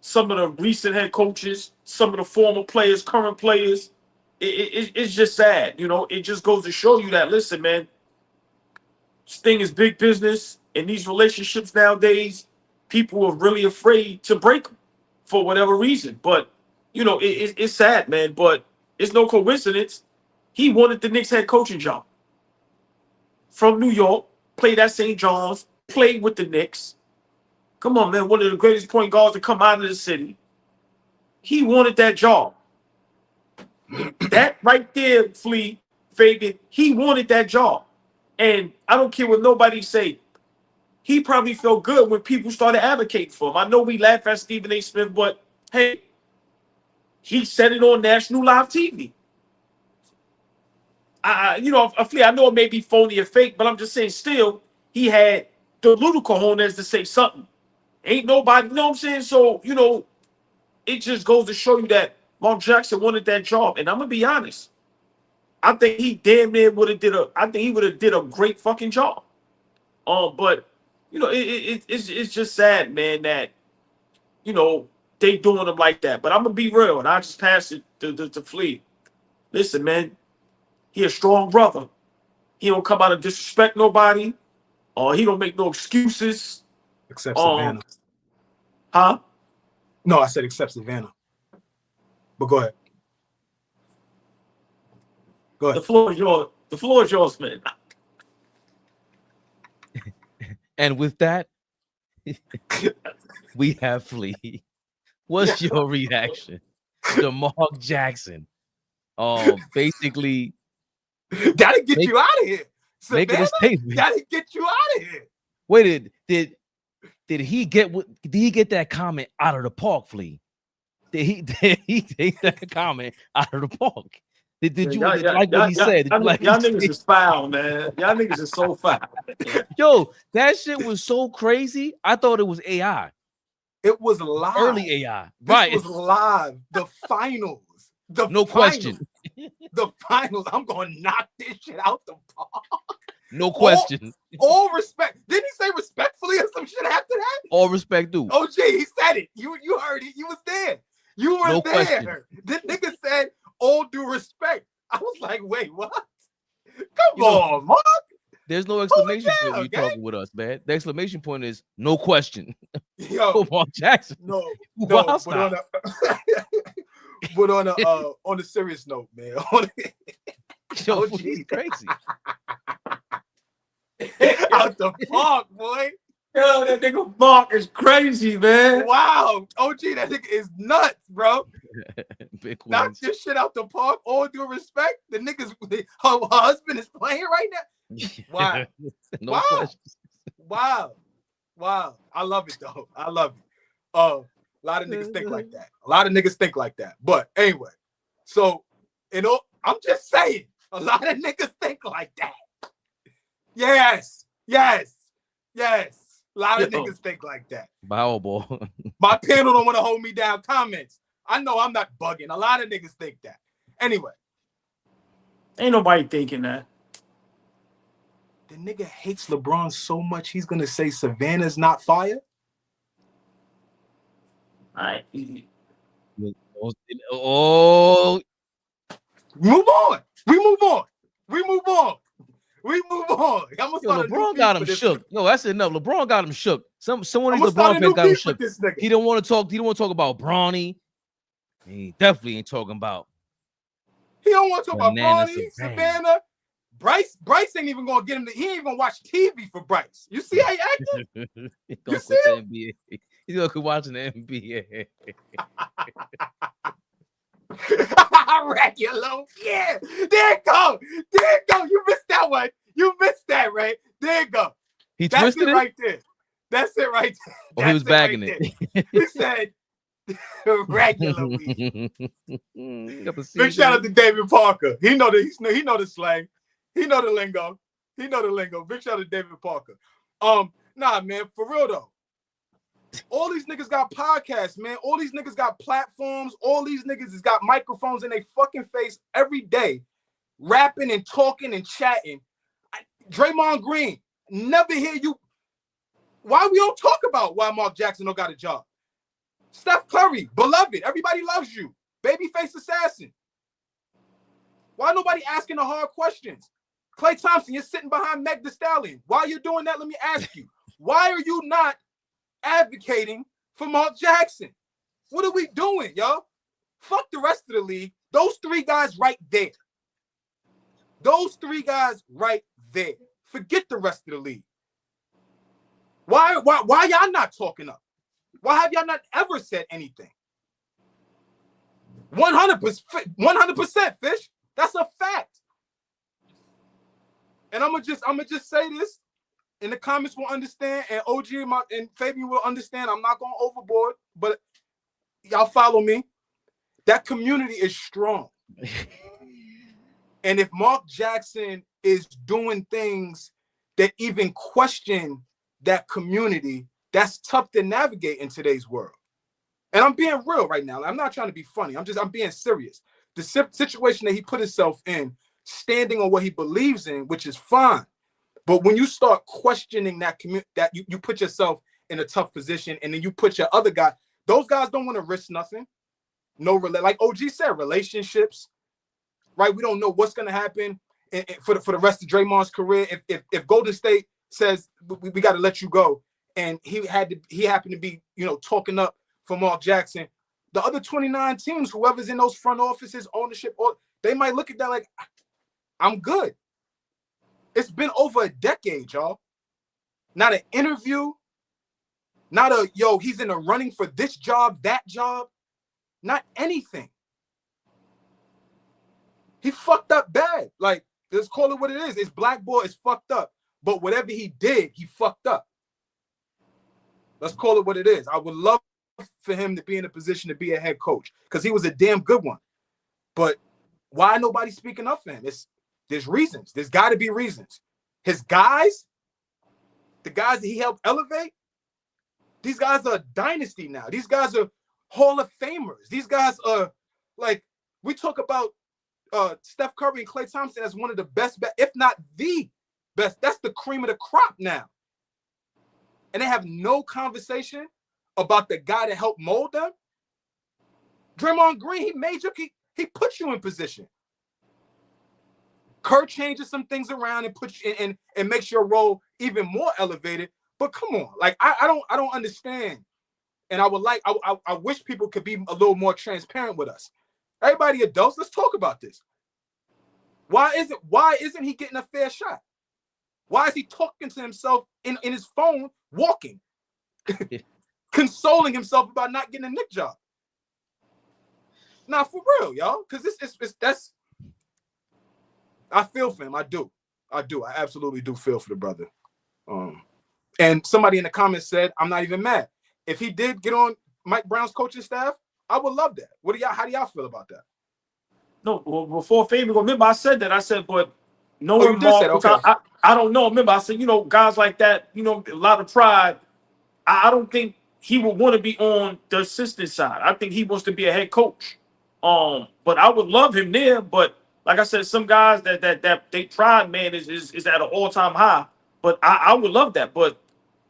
Some of the recent head coaches, some of the former players, current players, it's just sad. It just goes to show you that, listen, man, this thing is big business. In these relationships nowadays, people are really afraid to break them for whatever reason. But, it's sad, man. But it's no coincidence. He wanted the Knicks head coaching job. From New York, played at St. John's, played with the Knicks. Come on, man. One of the greatest point guards to come out of the city. He wanted that job. That right there, Flea, Fabian, he wanted that job. And I don't care what nobody say. He probably felt good when people started advocating for him. I know we laugh at Stephen A. Smith, but hey, he said it on national live TV. Flea, I know it may be phony or fake, but I'm just saying still, he had the little cojones to say something. Ain't nobody, you know what I'm saying? So, it just goes to show you that Mark Jackson wanted that job. And I'm going to be honest. I think he damn near would have did a great fucking job. But, it's just sad, man, that, they doing him like that. But I'm going to be real, and I just pass it to Flea. Listen, man, he a strong brother. He don't come out and disrespect nobody. He don't make no excuses. Except Savannah. Huh? No, I said except Savannah. But go ahead. Go ahead. The floor is yours. The floor is yours, man. And with that, we have Flea. What's your reaction DeMarc Jackson, basically That'll get you out of here. making a Savannah, statement. that'll get you out of here. Wait, did he get that comment out of the park, Flea? Did he take that comment out of the park? Did you like what he said? Y'all niggas is foul, man. Y'all niggas is so foul. Yo, that shit was so crazy. I thought it was AI. It was live. Early AI. This Right. was live. The finals. No question. The finals. I'm going to knock this shit out the park. No question. All respect. Didn't he say respectfully or some shit after that? All respect due. Oh, gee, he said it. You heard it. You was there. You were No there. question. The nigga said, all due respect. I was like, wait, what? Come on, Mark. There's no exclamation point when down, you're gang. talking with us, man. The exclamation point is no question. Yo, DeMarc Jackson. no, Wow, but stop. on a serious note, man. Yo, oh, he's gee. crazy. Out the park, boy. Yo, that nigga Mark is crazy, man. Wow. OG, that nigga is nuts, bro. Big Knock wins. this shit out the park. All due respect. The niggas, her husband is playing right now. Wow. No Wow. questions. Wow. I love it, though. I love it. A lot of niggas think like that. But anyway, so, I'm just saying, a lot of niggas think like that. Yes. A lot of niggas think like that. Powerball. My panel don't want to hold me down. Comments. I know I'm not bugging. A lot of niggas think that. Anyway. Ain't nobody thinking that. The nigga hates LeBron so much he's gonna say Savannah's not fire. Oh, Move on. We move on. I'm gonna yo, start a new LeBron beef got him with this shook. nigga. Yo, that's enough. LeBron got him shook. Some of I'm these gonna start LeBron a fans new got him beef shook. with this nigga. He don't want to talk. He don't want to talk about Bronny. He definitely ain't talking about. He don't want to talk about Banana Bronny, Savannah. Savannah. Bryce ain't even gonna get him. He ain't even gonna watch TV for Bryce. You see how he acting? He's You gonna see quit the NBA. He's gonna quit watching the NBA. Regular. Yeah. There it go. You missed that one. You missed that, right? There you go. He That's twisted it it. right there. That's it right there. Or he was That's bagging right it. there. He said regular weed. Got the Big shout out to David Parker. He know the slang. He know the lingo. Big shout out to David Parker. Nah, man, for real though. All these niggas got podcasts, man. All these niggas got platforms. All these niggas has got microphones in their fucking face every day, rapping and talking and chatting. Draymond Green, never hear you. Why we don't talk about why Mark Jackson don't got a job? Steph Curry, beloved, everybody loves you. Babyface assassin. Why nobody asking the hard questions? Klay Thompson, you're sitting behind Meg Thee Stallion. Why you doing that? Let me ask you. Why are you not advocating for Mark Jackson? What are we doing, y'all? Fuck the rest of the league. Those three guys right there. Forget the rest of the league. Why y'all not talking up? Why have y'all not ever said anything? 100%, Fish. That's a fact. And I'm gonna just say this, and the comments will understand, and OG and Fabian will understand. I'm not going overboard, but y'all follow me. That community is strong. And if Mark Jackson is doing things that even question that community, that's tough to navigate in today's world. And I'm being real right now. I'm not trying to be funny. I'm being serious. The situation that he put himself in, standing on what he believes in, which is fine. But when you start questioning that community, that you put yourself in a tough position, and then you put your other guy, those guys don't want to risk nothing. Like OG said, relationships, right? We don't know what's going to happen for the rest of Draymond's career. If Golden State says we got to let you go, and he happened to be, talking up for Mark Jackson, the other 29 teams, whoever's in those front offices, ownership, or they might look at that like, I'm good. It's been over a decade, y'all. Not an interview, not he's in the running for this job, that job. Not anything. He fucked up bad. Like, let's call it what it is. It's blackball. It's fucked up. But whatever he did, he fucked up. Let's call it what it is. I would love for him to be in a position to be a head coach because he was a damn good one. But why nobody speaking up for him? There's reasons. There's got to be reasons. His guys, the guys that he helped elevate, these guys are a dynasty now. These guys are Hall of Famers. These guys are like, we talk about Steph Curry and Klay Thompson as one of the best, if not the best. That's the cream of the crop now. And they have no conversation about the guy that helped mold them. Draymond Green, he made you, he put you in position. Kerr changes some things around and puts you in and makes your role even more elevated. But come on, like I don't understand. And I wish people could be a little more transparent with us. Everybody adults, let's talk about this. Why isn't he getting a fair shot? Why is he talking to himself in his phone, walking, consoling himself about not getting a Knicks job? Nah, for real, y'all. Because that's I feel for him. I do. I absolutely do feel for the brother. And somebody in the comments said, I'm not even mad. If he did get on Mike Brown's coaching staff, I would love that. How do y'all feel about that? No, well, before Fabian, remember I said that. I said, but no, you did say that, okay. I don't know. Remember, I said, guys like that, a lot of pride. I don't think he would want to be on the assistant side. I think he wants to be a head coach. But I would love him there. But like I said, some guys that they pride, man, is at an all-time high. But I would love that. But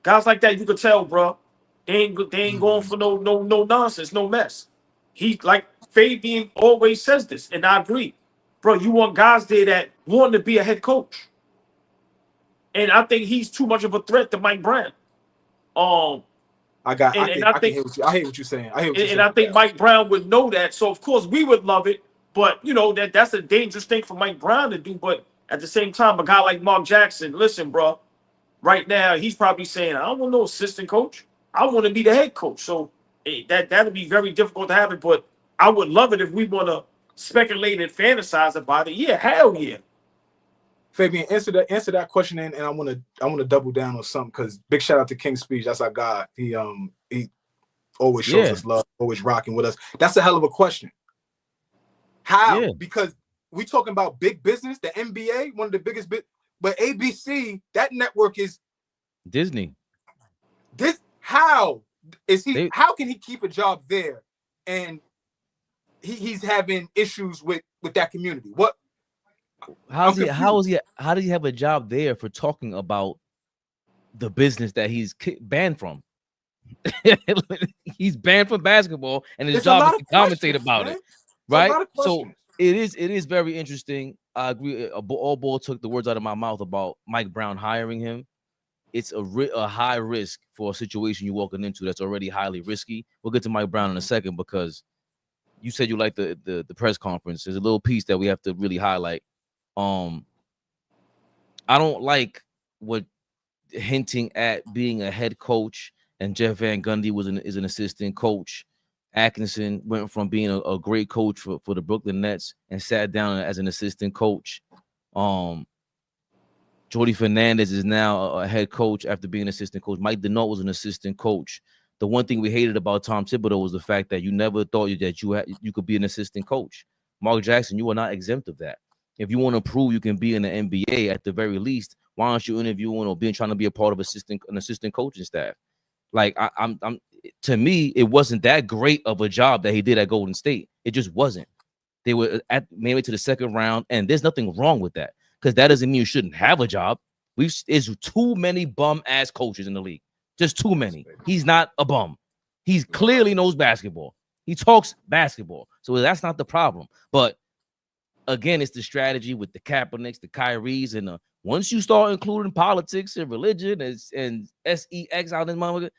guys like that, you could tell, bro, they ain't going for no nonsense, no mess. He, like Fabian always says this, and I agree. Bro, you want guys there that want to be a head coach. And I think he's too much of a threat to Mike Brown. I hear what you're saying. I think Mike Brown would know that. So of course we would love it. But that's a dangerous thing for Mike Brown to do. But at the same time, a guy like Mark Jackson, listen, bro, right now he's probably saying, I don't want no assistant coach. I want to be the head coach. So that would be very difficult to have it. But I would love it if we want to speculate and fantasize about it. Yeah, hell yeah. Fabian, answer that question, and I want to double down on something because big shout out to King Speech. That's our guy. He always shows us love, always rocking with us. That's a hell of a question. How? Yeah. Because we talking about big business, the NBA, one of the biggest but ABC, that network is Disney. How can he keep a job there and he's having issues with that community? What? How did he have a job there for talking about the business that he's banned from? He's banned from basketball, and his job is to commentate about it, right? So it is very interesting. I agree. AllBall took the words out of my mouth about Mike Brown hiring him. It's a high risk for a situation you're walking into that's already highly risky. We'll get to Mike Brown in a second because you said you like the press conference. There's a little piece that we have to really highlight. I don't like what hinting at being a head coach, and Jeff Van Gundy is an assistant coach. Atkinson went from being a great coach for the Brooklyn Nets and sat down as an assistant coach. Jordy Fernandez is now a head coach after being an assistant coach. Mike Denault was an assistant coach. The one thing we hated about Tom Thibodeau was the fact that you never thought that you could be an assistant coach. Mark Jackson, you are not exempt of that. If you want to prove you can be in the NBA at the very least, why aren't you interviewing or trying to be a part of an assistant coaching staff? Like I'm to me, it wasn't that great of a job that he did at Golden State. It just wasn't. They were maybe to the second round, and there's nothing wrong with that because that doesn't mean you shouldn't have a job. There's too many bum ass coaches in the league. Just too many. He's not a bum. He clearly knows basketball. He talks basketball. So that's not the problem. But again, it's the strategy with the Kaepernicks, the Kyries, and once you start including politics and religion and sex out in this motherfucker,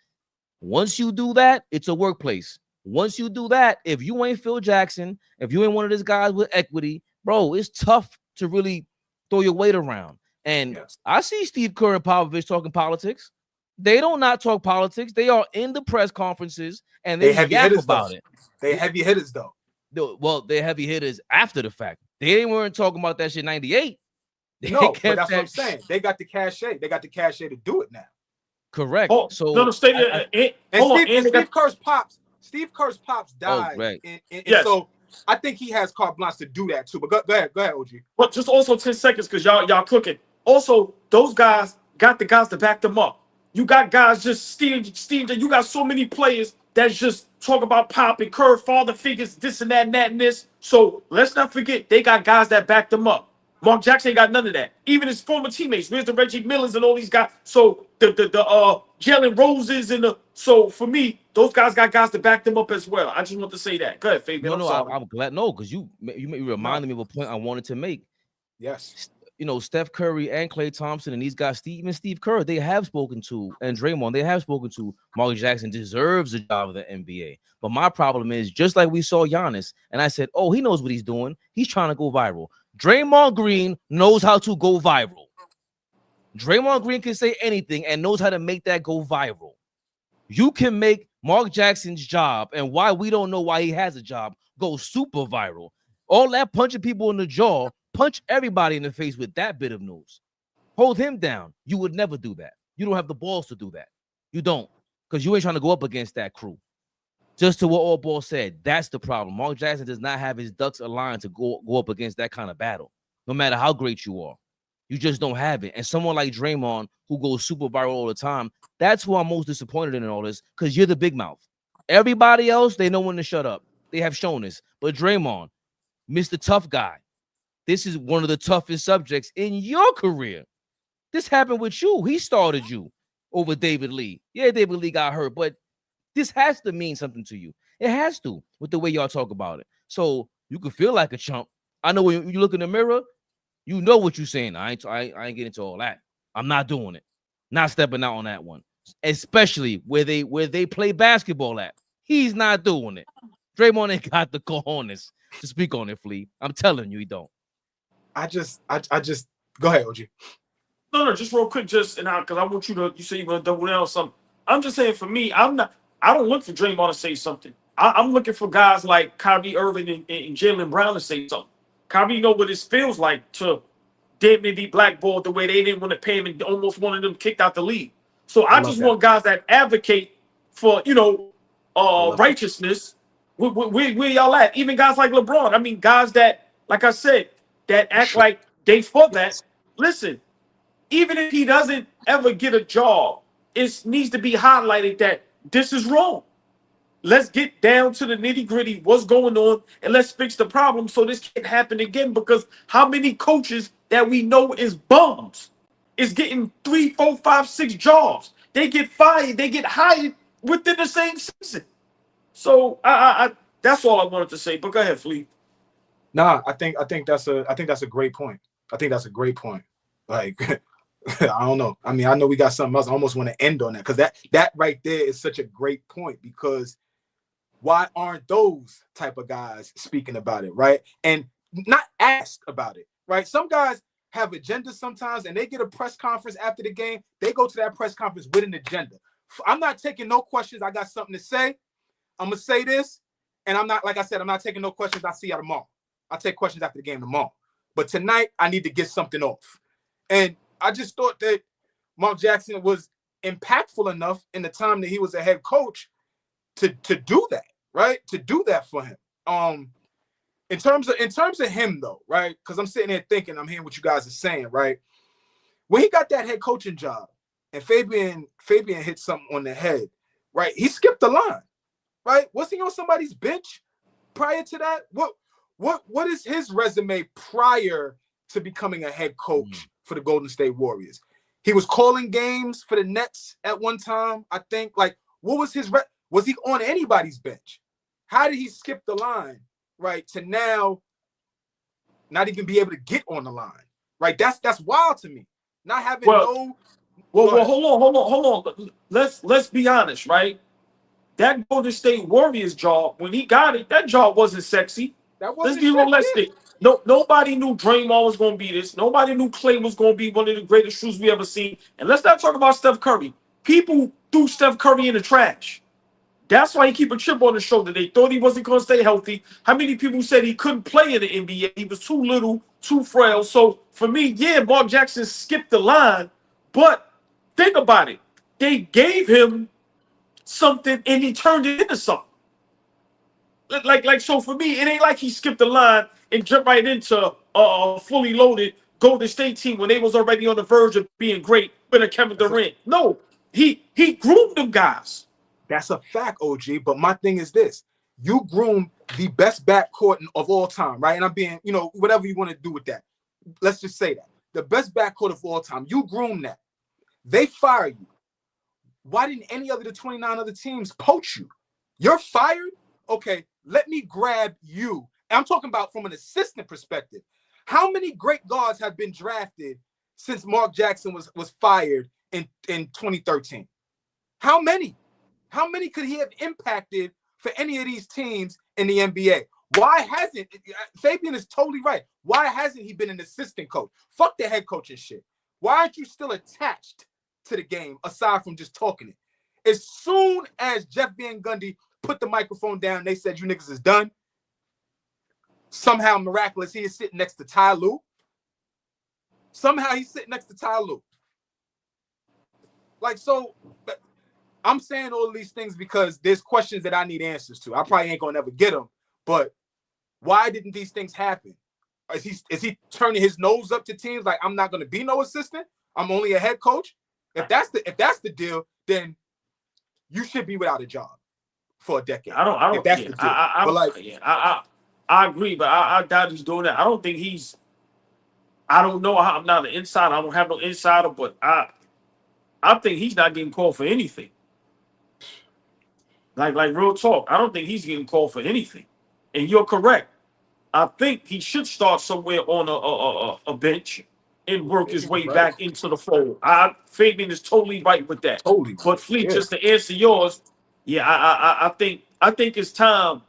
once you do that, it's a workplace. Once you do that, if you ain't Phil Jackson, if you ain't one of these guys with equity, bro, it's tough to really throw your weight around. And I see Steve Kerr and Popovich talking politics. They don't not talk politics. They are in the press conferences and they yap about it. They heavy hitters though. Well, they're heavy hitters after the fact. They weren't talking about that shit 98. No, but that's what I'm saying. They got the cachet. They got the cachet to do it now. Correct. Oh, so no, stay there. Steve Kerr's pops died. Right. And so I think he has carte blanche to do that too. But go ahead, OG. But just also 10 seconds because y'all cooking. Also, those guys got the guys to back them up. You got guys just stealing. You got so many players that just talk about Pop and Kerr, father figures, this and that and that and this. So let's not forget they got guys that back them up. Mark Jackson ain't got none of that. Even his former teammates, where's the Reggie Millers and all these guys? So the Jalen Roses and so for me, those guys got guys to back them up as well. I just want to say that. Go ahead, Fabian. I'm glad. No, because you reminded me of a point I wanted to make. Yes. You know, Steph Curry and Klay Thompson and these guys, even Steve Kerr, they have spoken to, and Draymond, they have spoken to. Mark Jackson deserves the job of the NBA. But my problem is, just like we saw Giannis, and I said, oh, he knows what he's doing. He's trying to go viral. Draymond Green knows how to go viral. Draymond Green can say anything and knows how to make that go viral. You can make Mark Jackson's job, and why we don't know why he has a job, go super viral. All that punching people in the jaw, punch everybody in the face with that bit of news. Hold him down. You would never do that. You don't have the balls to do that. You don't, because you ain't trying to go up against that crew. Just to what AllBall said, that's the problem. Mark Jackson does not have his ducks aligned to go up against that kind of battle, no matter how great you are. You just don't have it. And someone like Draymond, who goes super viral all the time, that's who I'm most disappointed in all this, because you're the big mouth. Everybody else, they know when to shut up. They have shown this. But Draymond, Mr. Tough Guy, this is one of the toughest subjects in your career. This happened with you. He started you over David Lee. Yeah, David Lee got hurt, but this has to mean something to you. It has to, with the way y'all talk about it. So you can feel like a chump. I know when you look in the mirror, you know what you're saying. I ain't getting into all that. I'm not doing it. Not stepping out on that one. Especially where they play basketball at. He's not doing it. Draymond ain't got the cojones to speak on it, Flea. I'm telling you, he don't. I just go ahead, OG. No, just real quick, because I want you say you're gonna double down on something. I'm just saying for me, I don't look for Draymond to say something. I'm looking for guys like Kyrie Irving and Jalen Brown to say something. Kyrie know what it feels like to damn near be blackballed the way they didn't want to pay him and almost wanted them kicked out the league. So I just want guys that advocate for, righteousness. Where y'all at? Even guys like LeBron. I mean, guys that, like I said, that act like they for that. Listen, even if he doesn't ever get a job, it needs to be highlighted that this is wrong. Let's get down to the nitty-gritty, what's going on, and let's fix the problem so this can't happen again. Because how many coaches that we know is bums is getting 3, 4, 5, 6 jobs? They get fired, they get hired within the same season. So I that's all I wanted to say. But go ahead, Flea. Nah, I think that's a great point. I think that's a great point. Like I don't know. I mean, I know we got something else. I almost want to end on that because that right there is such a great point, because why aren't those type of guys speaking about it, right? And not asked about it, right? Some guys have agendas sometimes, and they get a press conference after the game. They go to that press conference with an agenda. I'm not taking no questions. I got something to say. I'm going to say this, and I'm not, like I said, I'm not taking no questions. I'll see you tomorrow. I'll take questions after the game tomorrow. But tonight, I need to get something off. And I just thought that Mark Jackson was impactful enough in the time that he was a head coach to do that, right? To do that for him. In terms of him though, right? Because I'm sitting there thinking, I'm hearing what you guys are saying, right? When he got that head coaching job, and Fabian hit something on the head, right? He skipped the line, right? Was he on somebody's bench prior to that? What is his resume prior to becoming a head coach for the Golden State Warriors? He was calling games for the Nets at one time, I think. Like, what was his was he on anybody's bench? How did he skip the line, right, to now not even be able to get on the line, right? That's wild to me. Not having hold on. Let's be honest, right? That Golden State Warriors job, when he got it, that job wasn't sexy. Let's be realistic. No, nobody knew Draymond was going to be this. Nobody knew Klay was going to be one of the greatest shoes we ever seen. And let's not talk about Steph Curry. People threw Steph Curry in the trash. That's why he keep a chip on his shoulder. They thought he wasn't going to stay healthy. How many people said he couldn't play in the NBA? He was too little, too frail. So for me, yeah, Mark Jackson skipped the line. But think about it. They gave him something and he turned it into something. So for me, it ain't like he skipped the line and jumped right into a fully loaded Golden State team when they was already on the verge of being great with a Kevin Durant. No, he groomed them guys. That's a fact, OG. But my thing is this: you groomed the best backcourt of all time, right? And I'm being, whatever you want to do with that. Let's just say that the best backcourt of all time. You groomed that. They fire you. Why didn't any other the 29 other teams poach you? You're fired. Okay, let me grab you. And I'm talking about from an assistant perspective. How many great guards have been drafted since Mark Jackson was fired in 2013? How many? How many could he have impacted for any of these teams in the NBA? Why hasn't Fabian is totally right? Why hasn't he been an assistant coach? Fuck the head coach and shit. Why aren't you still attached to the game aside from just talking it? As soon as Jeff Van Gundy put the microphone down, they said, you niggas is done. Somehow miraculous, he is sitting next to Ty Lue. Somehow he's sitting next to Ty Lue. So I'm saying all of these things because there's questions that I need answers to. I probably ain't gonna never get them, but why didn't these things happen? Is he turning his nose up to teams like I'm not gonna be no assistant? I'm only a head coach. If that's the deal, then you should be without a job for a decade. I don't. If that's the deal. I agree, but I doubt he's doing that. I don't think he's. I don't know how. I'm not an insider. I don't have no insider, but I think he's not getting called for anything. Like real talk. I don't think he's getting called for anything. And you're correct. I think he should start somewhere on a bench and work his way back into the fold. Fabian is totally right with that. Totally. But Fleet, just to answer yours, yeah, I think it's time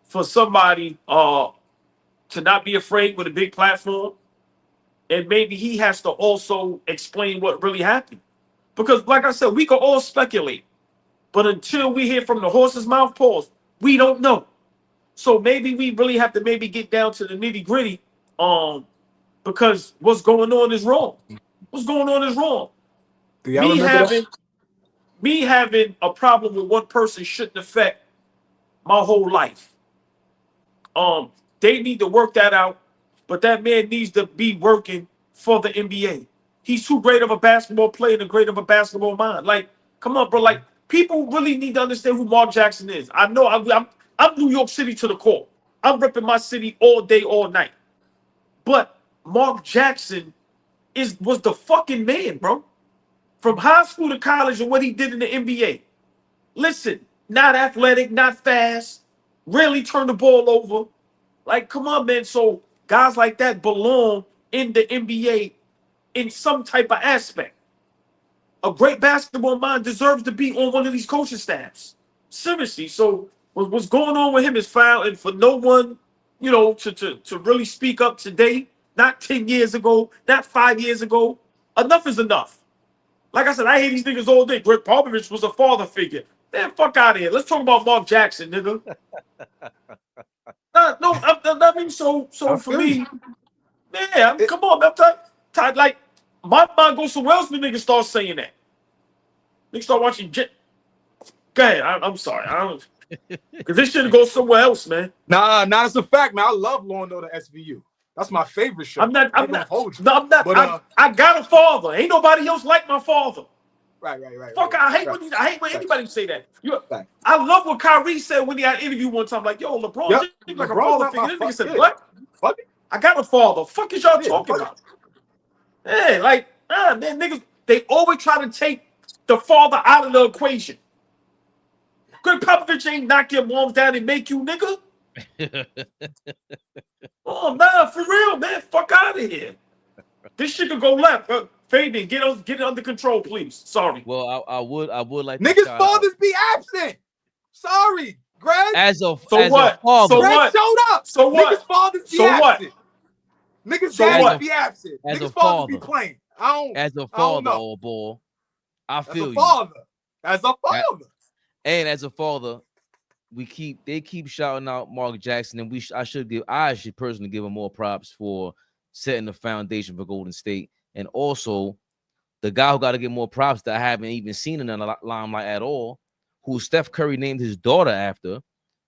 for somebody to not be afraid with a big platform, and maybe he has to also explain what really happened. Because, like I said, we can all speculate, but until we hear from the horse's mouth, pause, we don't know. So maybe we really have to get down to the nitty gritty, because what's going on is wrong. What's going on is wrong. Me having a problem with one person shouldn't affect my whole life. They need to work that out, but that man needs to be working for the NBA. He's too great of a basketball player and great of a basketball mind. Like, come on, bro. Like, people really need to understand who Mark Jackson is. I know I'm New York City to the core. I'm ripping my city all day, all night. But Mark Jackson was the fucking man, bro. From high school to college and what he did in the NBA. Listen, not athletic, not fast, rarely turn the ball over. Like, come on, man. So guys like that belong in the NBA in some type of aspect. A great basketball mind deserves to be on one of these coaching staffs. Seriously. So what's going on with him is foul, and for no one, to really speak up today, not 10 years ago, not 5 years ago. Enough is enough. Like I said, I hate these niggas all day. Greg Popovich was a father figure. Man, fuck out of here. Let's talk about Mark Jackson, nigga. I mean, so for me, yeah, come on, man. Like, my mind goes somewhere else when niggas start saying that. Niggas start watching Go ahead. I'm sorry. Because this shit goes somewhere else, man. Nah, it's a fact, man. I love Law & Order SVU. That's my favorite show. I'm not. But, I got a father. Ain't nobody else like my father. Right. Fuck, I hate when anybody say that. I love what Kyrie said when he had an interview one time. Like, yo, LeBron, he's like a father figure. This nigga said, what? Fuck it. I got a father. Fuck is y'all talking about? Yeah, like, man, niggas, they always try to take the father out of the equation. Greg Popovich ain't knock your moms down and make you, nigga. Oh, nah, for real, man. Fuck out of here. This shit could go left. Fabian, get it under control, please. Sorry. Well, I would like niggas' fathers be absent. Sorry, Greg. As a father. Greg showed up. So what? Niggas' fathers be absent. Niggas' dads be absent. Niggas' fathers be playing. As a father, AllBall, I feel you. As a father. And as a father, they keep shouting out Mark Jackson, and I should personally give him more props for setting the foundation for Golden State. And also the guy who got to get more props that I haven't even seen in the limelight at all, who Steph Curry named his daughter after,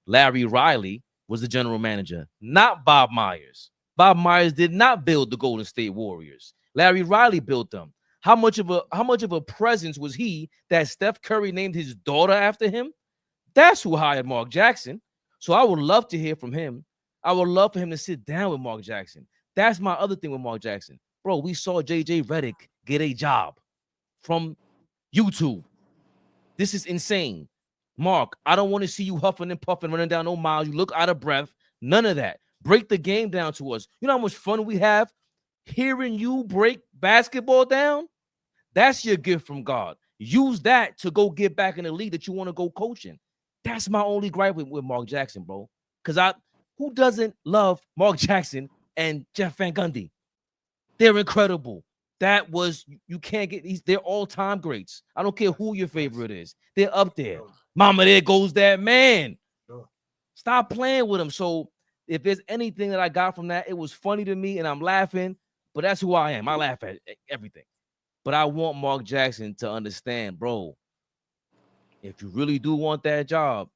Larry Riley, was the general manager, not Bob Myers. Bob Myers did not build the Golden State Warriors. Larry Riley built them. How much of a presence was he that Steph Curry named his daughter after him? That's who hired Mark Jackson. So I would love to hear from him. I would love for him to sit down with Mark Jackson. That's my other thing with Mark Jackson. Bro, we saw JJ Redick get a job from YouTube. This is insane. Mark, I don't want to see you huffing and puffing, running down no miles. You look out of breath. None of that. Break the game down to us. You know how much fun we have hearing you break basketball down? That's your gift from God. Use that to go get back in the league that you want to go coaching. That's my only gripe with Mark Jackson, bro. Because who doesn't love Mark Jackson and Jeff Van Gundy? They're incredible. That was, you can't get these, they're all-time greats. I don't care who your favorite is. They're up there. Mama, there goes that man. Stop playing with him. So if there's anything that I got from that, it was funny to me and I'm laughing, but that's who I am. I laugh at everything. But I want Mark Jackson to understand, bro, if you really do want that job,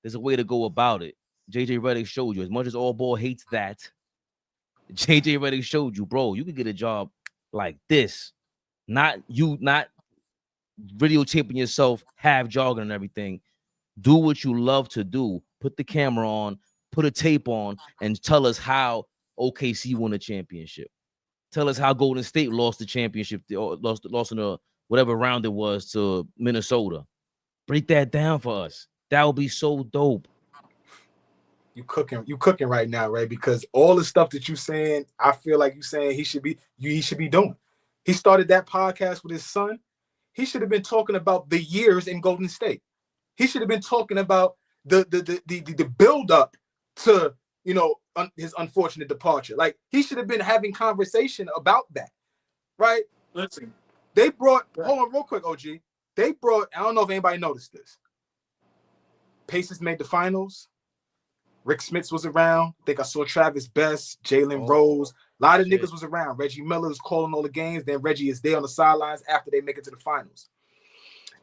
there's a way to go about it. JJ Redick showed you. As much as AllBall hates that, JJ Redick showed you, bro, you could get a job like this. Not videotaping yourself, half jogging and everything. Do what you love to do. Put the camera on, put a tape on, and tell us how OKC won a championship. Tell us how Golden State lost the championship, or lost in the whatever round it was to Minnesota. Break that down for us. That would be so dope. You cooking right now, right? Because all the stuff that you saying, I feel like you saying he should be doing. He started that podcast with his son. He should have been talking about the years in Golden State. He should have been talking about the build up to, you know, his unfortunate departure. Like, he should have been having conversation about that, right? Listen, they brought, hold on real quick, OG. They brought, I don't know if anybody noticed this. Pacers made the finals. Rick Smits was around. I think I saw Travis Best, Jalen Rose. A lot of niggas was around. Reggie Miller was calling all the games. Then Reggie is there on the sidelines after they make it to the finals.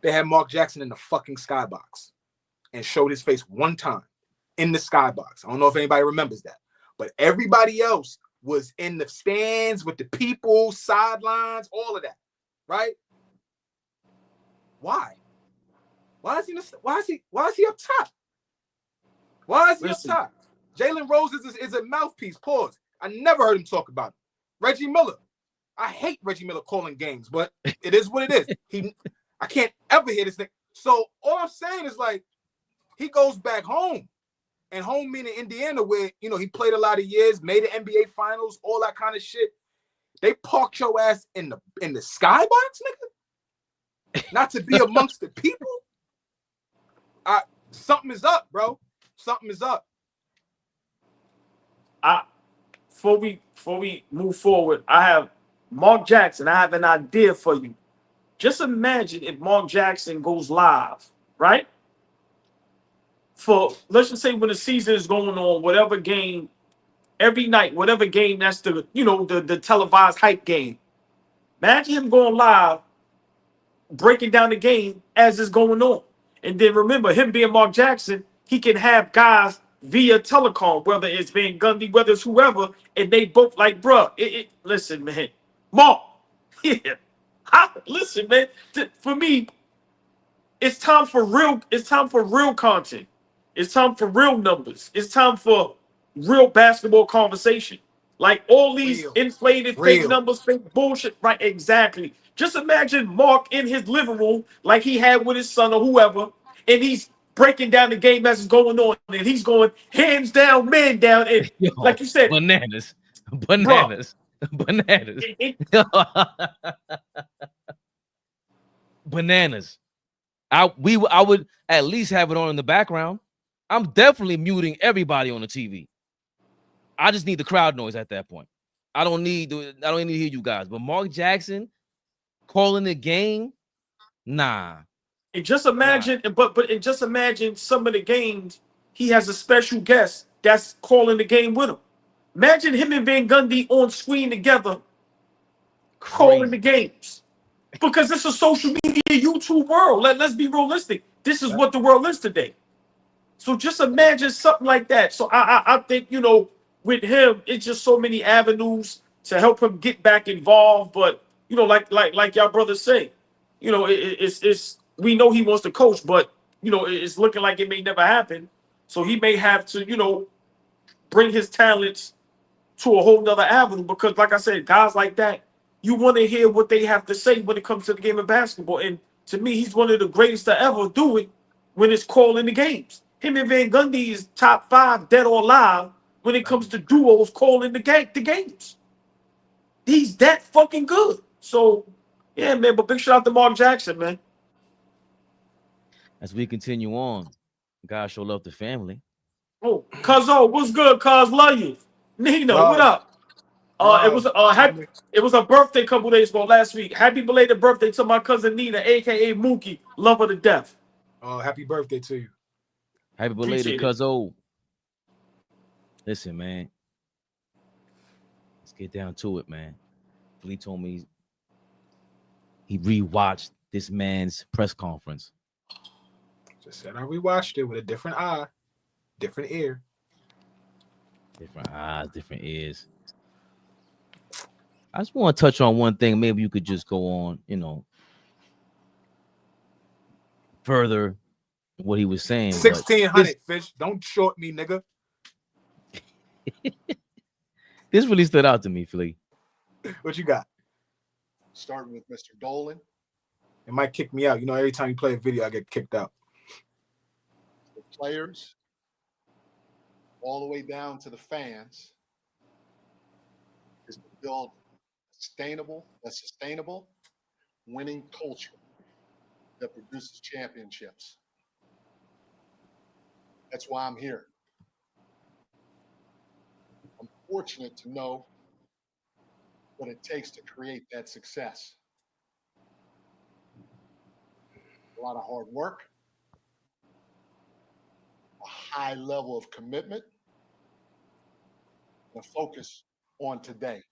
They had Mark Jackson in the fucking skybox and showed his face one time in the skybox. I don't know if anybody remembers that. But everybody else was in the stands with the people, sidelines, all of that. Right? Why? Why is he up top? Why is he up top? Jalen Rose is a mouthpiece. Pause. I never heard him talk about him. Reggie Miller. I hate Reggie Miller calling games, but it is what it is. I can't ever hear this thing. So all I'm saying is, like, he goes back home. And home meaning Indiana, where, you know, he played a lot of years, made the NBA finals, all that kind of shit. They parked your ass in the skybox, nigga? Not to be amongst the people? Something is up, bro. Something is up. Before we move forward, I have Mark Jackson. I have an idea for you. Just imagine if Mark Jackson goes live, right? For, let's just say, when the season is going on, whatever game, every night, whatever game that's the, you know, the televised hype game. Imagine him going live, breaking down the game as it's going on. And then remember, him being Mark Jackson, he can have guys via telecom, whether it's Van Gundy, whether it's whoever, and they both like, bruh, listen, man, Mark, yeah, listen, man, for me, it's time for real content. It's time for real numbers. It's time for real basketball conversation. Like, all these inflated fake numbers, fake bullshit, right? Exactly. Just imagine Mark in his living room, like he had with his son or whoever, and he's breaking down the game as it's going on, and he's going hands down, man down, and like you said, bananas. Bananas. I would at least have it on in the background. I'm definitely muting everybody on the TV. I just need the crowd noise at that point. I don't need to hear you guys. But Mark Jackson calling the game, nah. And just imagine, and just imagine some of the games he has a special guest that's calling the game with him. Imagine him and Van Gundy on screen together, calling the games. Because it's a social media YouTube world. Let's be realistic. This is what the world is today. So just imagine something like that. So I think, you know, with him, it's just so many avenues to help him get back involved. But, you know, like y'all brothers say, you know, it's we know he wants to coach, but, you know, it's looking like it may never happen. So he may have to, you know, bring his talents to a whole nother avenue, because like I said, guys like that, you want to hear what they have to say when it comes to the game of basketball. And to me, he's one of the greatest to ever do it when it's calling the games. Him and Van Gundy is top 5 dead or alive when it comes to duos calling the games. He's that fucking good. So yeah, man, but big shout out to Mark Jackson, man. As we continue on, God show love to family. Oh, Cuzzo, what's good, Cuz? Love you. Nina, what up? It was a birthday a couple days ago last week. Happy belated birthday to my cousin Nina, aka Mookie, love her to death. Happy birthday to you. Happy belated, Cuzzo. Listen, man. Let's get down to it, man. Flea told me he rewatched this man's press conference. Just said I rewatched it with a different eye, different ear. Different eyes, different ears. I just want to touch on one thing. Maybe you could just go on, you know, further what he was saying. 1600 fish. Don't short me, nigga. This really stood out to me, Flea. What you got? Starting with Mr. Dolan. It might kick me out. You know, every time you play a video, I get kicked out. The players, all the way down to the fans, is to build a sustainable winning culture that produces championships. That's why I'm here. I'm fortunate to know what it takes to create that success. A lot of hard work, a high level of commitment, and a focus on today.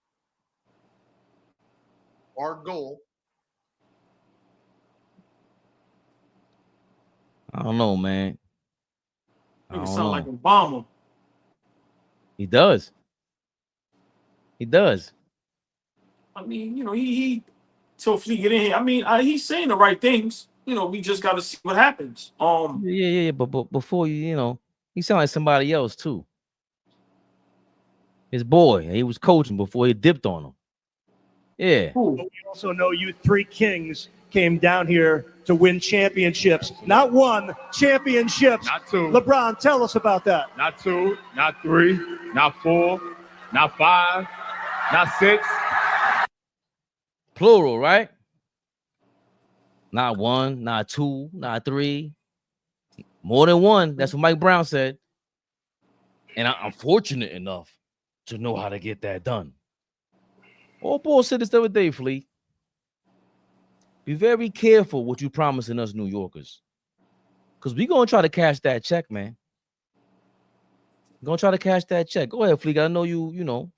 Our goal. I don't know, man. It sound like Obama. He does. He does. I mean, you know, he till Flea get in here. I mean, he's saying the right things. You know, we just got to see what happens. Yeah. But before you know, he sound like somebody else too. His boy, he was coaching before he dipped on him. Yeah. But we also know you 3 kings came down here to win championships. Not 1, championships. Not 2. LeBron, tell us about that. Not 2, not 3, not 4, not 5, not 6. Plural, right? Not 1, not 2, not 3. More than 1. That's what Mike Brown said. And I'm fortunate enough to know how to get that done. AllBall said this the other day, Flea. Be very careful what you promising us New Yorkers. Because we're going to try to cash that check, man. We're going to try to cash that check. Go ahead, Flea. I know you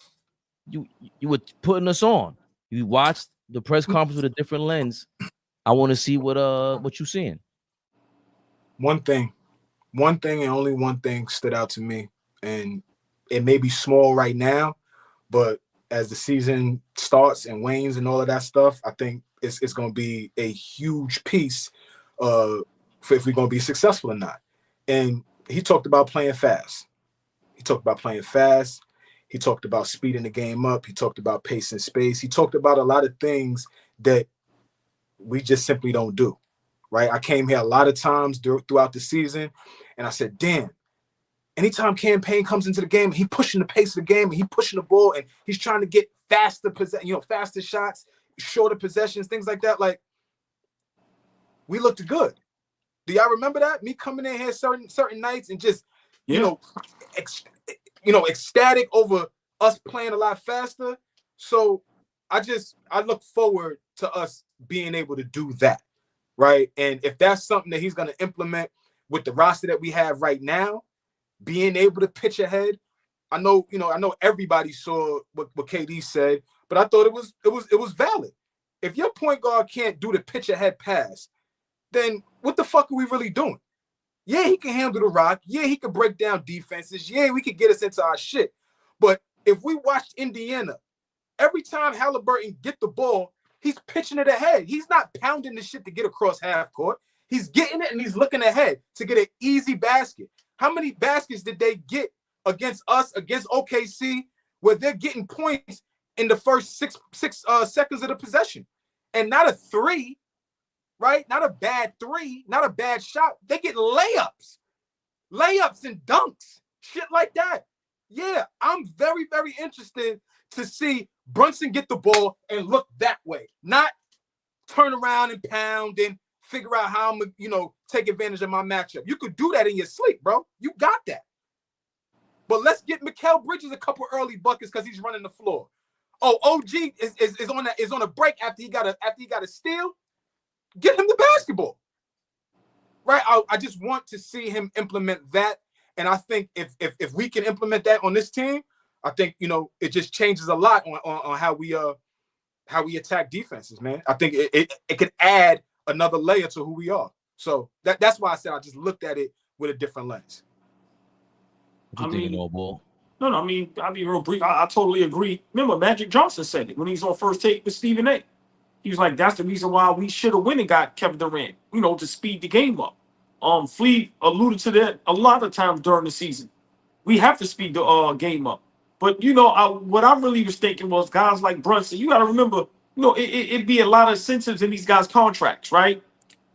were putting us on. You watched the press conference with a different lens. I want to see what you're seeing. One thing and only one thing stood out to me. And it may be small right now, but as the season starts and wanes and all of that stuff, I think it's going to be a huge piece for if we're going to be successful or not. And he talked about playing fast. He talked about speeding the game up. He talked about pace and space. He talked about a lot of things that we just simply don't do, right? I came here a lot of times throughout the season, and I said, damn, anytime Campaign comes into the game, he pushing the pace of the game, and he pushing the ball, and he's trying to get faster shots, shorter possessions, things like that. Like, we looked good. Do y'all remember that? Me coming in here certain nights and just, ecstatic over us playing a lot faster. So I look forward to us being able to do that, right? And if that's something that he's going to implement with the roster that we have right now, being able to pitch ahead, I know everybody saw what KD said, but I thought it was valid. If your point guard can't do the pitch ahead pass, then what the fuck are we really doing? Yeah, he can handle the rock. Yeah, he can break down defenses. Yeah, we could get us into our shit. But if we watched Indiana, every time Halliburton get the ball, he's pitching it ahead. He's not pounding the shit to get across half court. He's getting it and he's looking ahead to get an easy basket. How many baskets did they get against us, against OKC, where they're getting points in the first six seconds of the possession? And not a three, right? Not a bad three, not a bad shot. They get layups and dunks, shit like that. Yeah, I'm very, very interested to see Brunson get the ball and look that way, not turn around and pound and figure out how I'm gonna, take advantage of my matchup. You could do that in your sleep, bro. You got that. But let's get Mikal Bridges a couple early buckets because he's running the floor. Oh, OG is on a break after he got a steal. Get him the basketball, right? I just want to see him implement that, and I think if we can implement that on this team, I think it just changes a lot on how we attack defenses, man. I think it could add another layer to who we are. So that's why I said I just looked at it with a different lens. What you thinking, AllBall? No, I mean, I'll be real brief. I totally agree. Remember, Magic Johnson said it when he was on First Take with Stephen A. He was like, that's the reason why we should have went and got Kevin Durant, to speed the game up. Flea alluded to that a lot of times during the season. We have to speed the game up. But, what I really was thinking was guys like Brunson, you got to remember, it'd be a lot of incentives in these guys' contracts, right?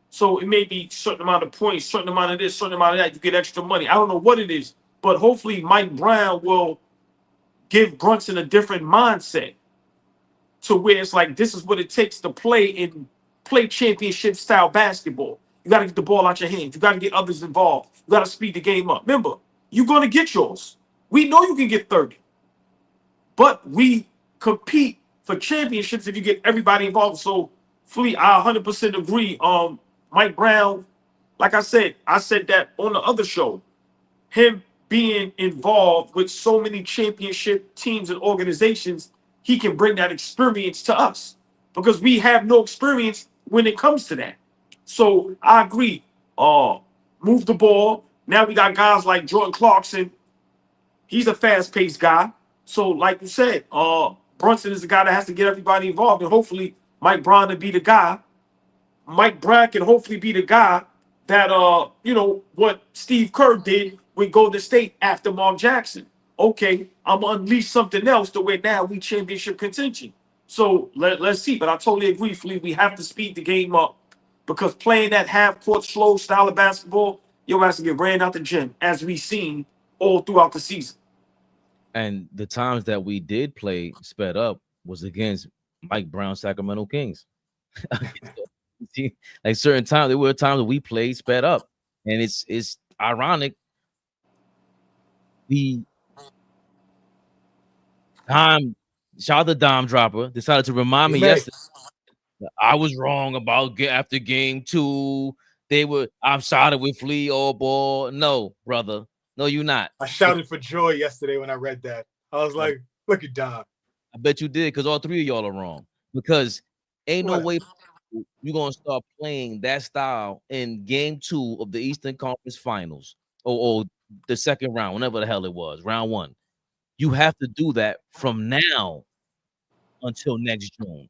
So it may be certain amount of points, certain amount of this, certain amount of that. You get extra money. I don't know what it is, but hopefully Mike Brown will give Brunson a different mindset to where it's like, this is what it takes to play championship style basketball. You got to get the ball out your hands. You got to get others involved. You got to speed the game up. Remember, you're going to get yours. We know you can get 30, but we compete for championships if you get everybody involved. So, Flea, I 100% agree. Mike Brown, like I said that on the other show, him being involved with so many championship teams and organizations, he can bring that experience to us because we have no experience when it comes to that. So I agree. Move the ball. Now we got guys like Jordan Clarkson. He's a fast-paced guy. So like you said, Brunson is the guy that has to get everybody involved, and hopefully Mike Brown will be the guy. Mike Brown can hopefully be the guy that what Steve Kerr did with Golden State after Mark Jackson. Okay, I'm gonna unleash something else to where now we championship contention. So let's see. But I totally agree, Flea. We have to speed the game up because playing that half-court slow style of basketball, you'll have to get ran out the gym, as we've seen all throughout the season. And the times that we did play sped up was against Mike Brown Sacramento Kings. Like certain times, there were times that we played sped up, and it's ironic. The shout out the Dime Dropper decided to remind me yesterday that I was wrong about after game 2. I'm shouted with Flea AllBall. No, brother. No, you're not. I shouted for joy yesterday when I read that. I was like, look at Dom. I bet you did, because all 3 of y'all are wrong. Because ain't no way you're going to start playing that style in game 2 of the Eastern Conference Finals or the second round, whenever the hell it was, round 1. You have to do that from now until next June.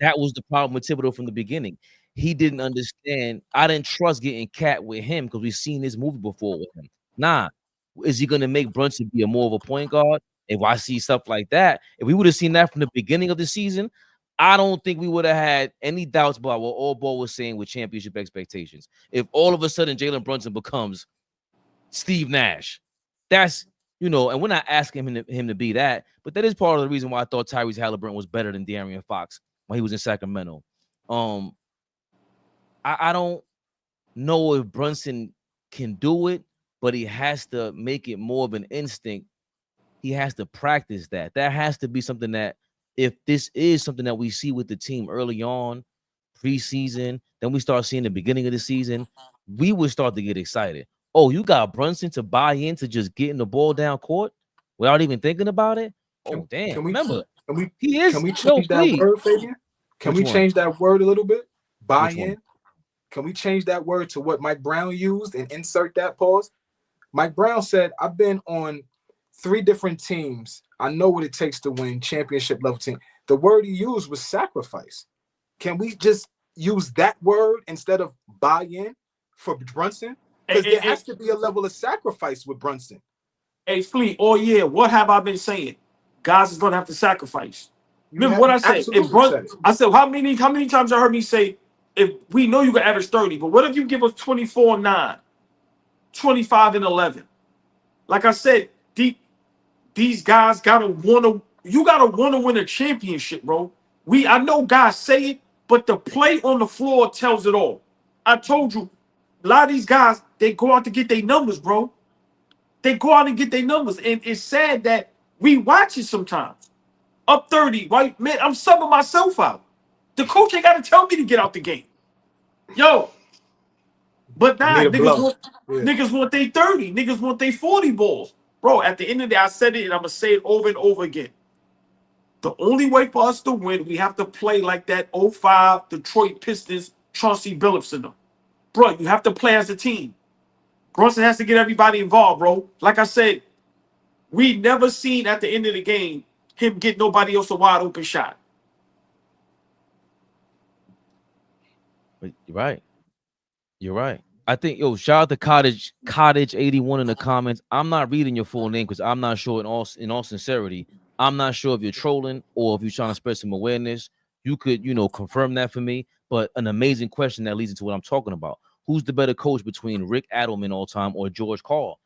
That was the problem with Thibodeau from the beginning. He didn't understand. I didn't trust getting cat with him because we've seen this movie before with him. Nah, is he going to make Brunson be more of a point guard? If I see stuff like that, if we would have seen that from the beginning of the season, I don't think we would have had any doubts about what AllBall was saying with championship expectations. If all of a sudden Jalen Brunson becomes Steve Nash, that's, and we're not asking him to be that, but that is part of the reason why I thought Tyrese Halliburton was better than De'Aaron Fox when he was in Sacramento. I don't know if Brunson can do it, but he has to make it more of an instinct. He has to practice that. That has to be something that, if this is something that we see with the team early on, preseason, then we start seeing the beginning of the season, we would start to get excited. Oh, you got Brunson to buy into just getting the ball down court without even thinking about it? Oh, damn. Remember, he is. Can we change that word, Fabian? Can we change that word a little bit? Buy in. Can we change that word to what Mike Brown used and insert that pause? Mike Brown said, I've been on 3 different teams. I know what it takes to win championship level team. The word he used was sacrifice. Can we just use that word instead of buy in for Brunson? Because there has to be a level of sacrifice with Brunson. Hey, Fleet, all year, what have I been saying? Guys is gonna have to sacrifice. Remember what I said? I said, how many times I heard me say, if we know you can average 30, but what if you give us 24-9, 25-11? Like I said, these guys gotta wanna win a championship, bro. I know guys say it, but the play on the floor tells it all. I told you, a lot of these guys, they go out to get their numbers, bro. They go out and get their numbers. And it's sad that we watch it sometimes. Up 30, right? Man, I'm subbing myself out. The coach ain't got to tell me to get out the game. Yo. But nah, niggas want they 30. Niggas want they 40 balls. Bro, at the end of the day, I said it and I'm going to say it over and over again. The only way for us to win, we have to play like that 05 Detroit Pistons, Chauncey Billups in them. Bro, you have to play as a team. Brunson has to get everybody involved, bro. Like I said, we never seen at the end of the game him get nobody else a wide open shot. You're right. You're right. I think, shout out to Cottage 81 in the comments. I'm not reading your full name because I'm not sure in all sincerity. I'm not sure if you're trolling or if you're trying to spread some awareness. You could, confirm that for me. But an amazing question that leads into what I'm talking about. Who's the better coach between Rick Adelman all time or George Karl?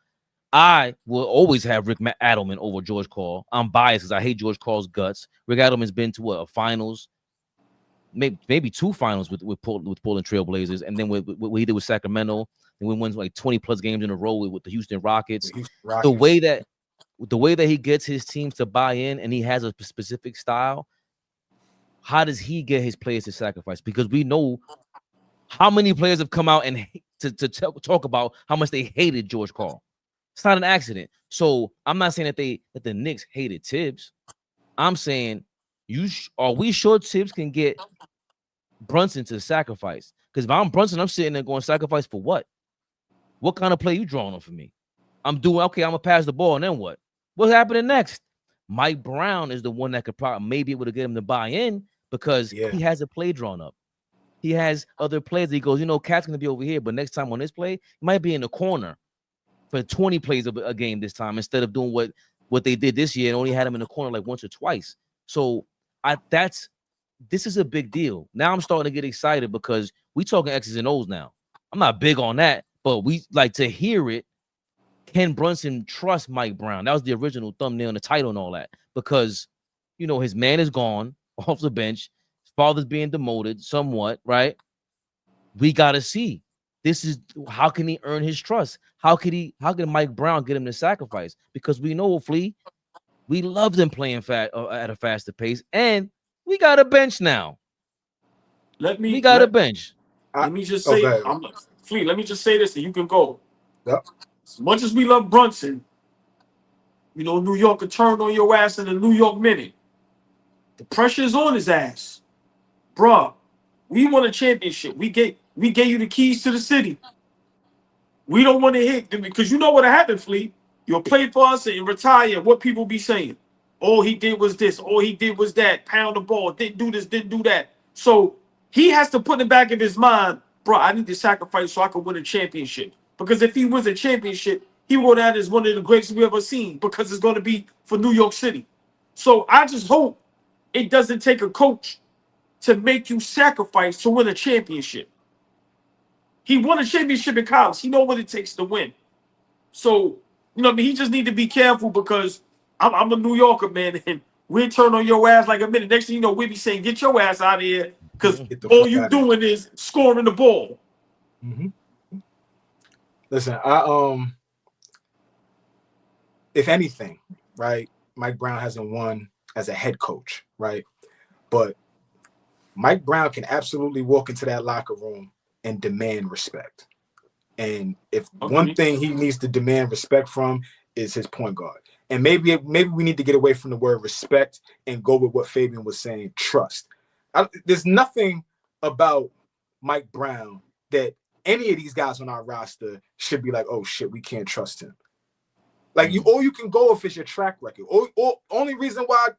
I will always have Rick Adelman over George Karl. I'm biased because I hate George Karl's guts. Rick Adelman's been to a finals, maybe 2 finals with Portland Trail Blazers, and then what he did with Sacramento, and we won like 20+ games in a row with the Houston Rockets. The way that he gets his teams to buy in, and he has a specific style. How does he get his players to sacrifice? Because we know how many players have come out and to talk about how much they hated George Karl. It's not an accident. So I'm not saying that the Knicks hated Tibbs. I'm saying are we sure Tibbs can get Brunson to sacrifice? Because if I'm Brunson, I'm sitting there going, sacrifice for what? What kind of play you drawing on for me? I'm gonna pass the ball, and then what? What's happening next? Mike Brown is the one that could probably maybe able to get him to buy in because he has a play drawn up. He has other plays. He goes, Cat's gonna be over here, but next time on this play, he might be in the corner for 20 plays of a game this time instead of doing what they did this year and only had him in the corner like once or twice. So this is a big deal. Now I'm starting to get excited because we talking X's and O's now. I'm not big on that, but we like to hear it. Can Brunson trust Mike Brown? That was the original thumbnail and the title and all that because, his man is gone off the bench. His father's being demoted somewhat, right? We got to see. This is how can he earn his trust? How can Mike Brown get him to sacrifice? Because we know, Flea, we love them playing at a faster pace, and we got a bench now. Let me just say, Flea, let me just say this, and you can go. Yep. As much as we love Brunson, New York could turn on your ass in a New York minute. The pressure is on his ass, bruh. We won a championship. We gave you the keys to the city. We don't want to hit them because you know what happened, Flea. You'll play for us and retire. What people be saying? All he did was this. All he did was that. Pound the ball. Didn't do this. Didn't do that. So he has to put in the back of his mind, bro, I need to sacrifice so I can win a championship. Because if he wins a championship, he will go down as one of the greatest we ever seen because it's going to be for New York City. So I just hope it doesn't take a coach to make you sacrifice to win a championship. He won a championship in college. He knows what it takes to win. So, he just need to be careful because I'm a New Yorker, man, and we'll turn on your ass like a minute. Next thing you know, we'll be saying, get your ass out of here because all you doing is scoring the ball. Mm-hmm. Listen, if anything, right, Mike Brown hasn't won as a head coach, right? But Mike Brown can absolutely walk into that locker room and demand respect. And if one thing he needs to demand respect from is his point guard. And maybe we need to get away from the word respect and go with what Fabian was saying, trust. There's nothing about Mike Brown that any of these guys on our roster should be like, oh shit, we can't trust him. Like all you can go if it's your track record. Or only reason why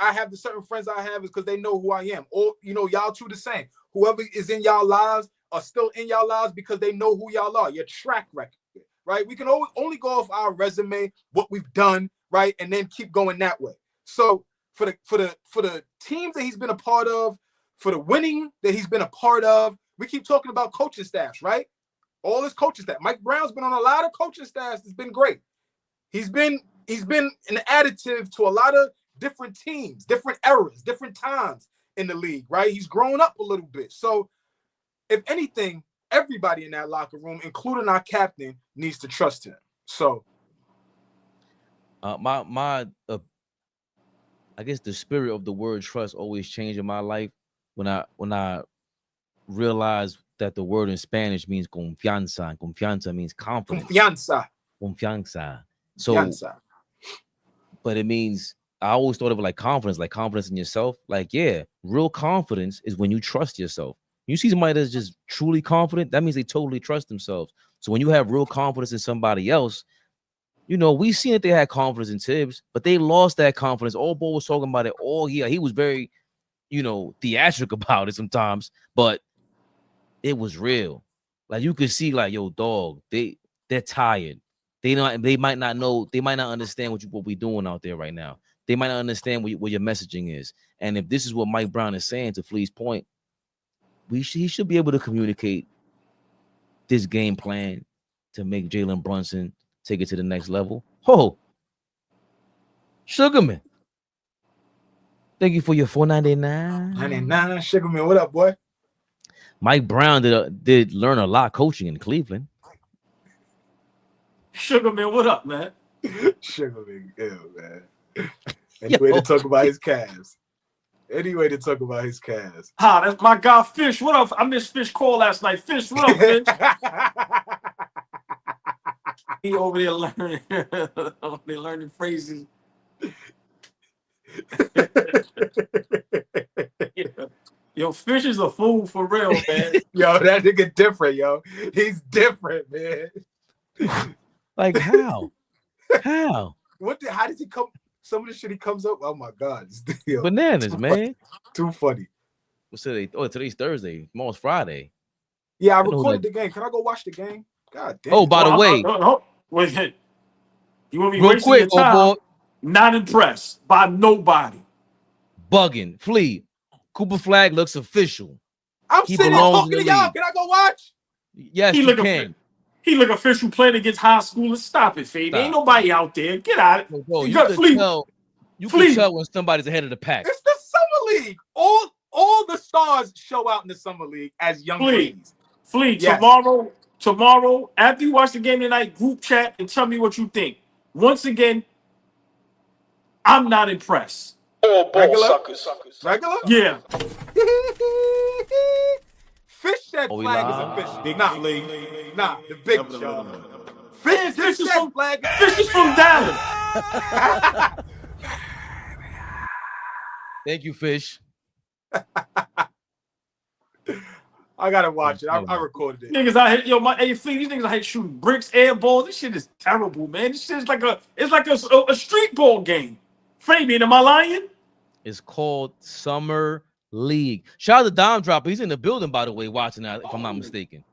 I have the certain friends I have is because they know who I am. Or y'all two the same. Whoever is in y'all lives are still in y'all lives because they know who y'all are. Your track record, right? We can only go off our resume, what we've done, right, and then keep going that way. So for the teams that he's been a part of, for the winning that he's been a part of, we keep talking about coaching staffs, right? All his coaching staff. Mike Brown's been on a lot of coaching staffs. It's been great. He's been an additive to a lot of different teams, different eras, different times in the league, right? He's grown up a little bit. So if anything, everybody in that locker room, including our captain, needs to trust him. So I guess the spirit of the word trust always changed in my life when I realized that the word in Spanish means confianza, and confianza means confidence. Confianza. So, but it means, I always thought of it like confidence in yourself. Like, yeah, real confidence is when you trust yourself. You see somebody that's just truly confident, that means they totally trust themselves. So when you have real confidence in somebody else, we seen that they had confidence in Tibbs, but they lost that confidence. AllBall was talking about it all year. He was very, theatrical about it sometimes, but it was real. Like, you could see, like, yo, dog, they're tired. They might not know, they might not understand what we're doing out there right now. They might not understand what your messaging is. And if this is what Mike Brown is saying, to Flea's point, he should be able to communicate this game plan to make Jalen Brunson take it to the next level. Oh, Sugarman, thank you for your $4.99. $99, Sugarman, what up, boy? Mike Brown did learn a lot coaching in Cleveland. Sugarman, what up, man? Sugarman, man. Anyway to talk about his Cavs. That's my guy Fish. What up? I missed Fish call last night. Fish, what up, Fish? He over there learning phrases. Yo, Fish is a fool for real, man. Yo, that nigga different, yo. He's different, man. Like, how? How does he come? Some of the shit he comes up. Oh my God, yo, bananas, man. Too funny. What's today? Oh, today's Thursday. Tomorrow's Friday. Yeah, I recorded the game. Can I go watch the game? God damn. Oh, by the way, wait, you want me real wasting quick, your time? boy. Not impressed by nobody. Bugging. Flea. Cooper Flag looks official. I'm sitting there talking to y'all. Can I go watch? Yes, you can. He look official playing against high schoolers. Stop it, Fabe. Ain't nobody out there. Get out of it. Bro, you can tell when somebody's ahead of the pack. It's the summer league. All the stars show out in the summer league as young ladies. Flea, yes. Tomorrow, after you watch the game tonight, group chat and tell me what you think. Once again, I'm not impressed. Regular? Suckers. Regular? Yeah. Fish said Flag is official. Nah, the big show. Fish is from Flag. Fish is from Dallas. Thank you, Fish. I gotta watch it. I recorded it. Niggas out here, Flea, these niggas out here shooting bricks, air balls. This shit is terrible, man. This shit is like a street ball game. Fabian, am I lying? It's called Summer League. Shout out to Dom Dropper. He's in the building, by the way, watching that, if I'm not mistaken.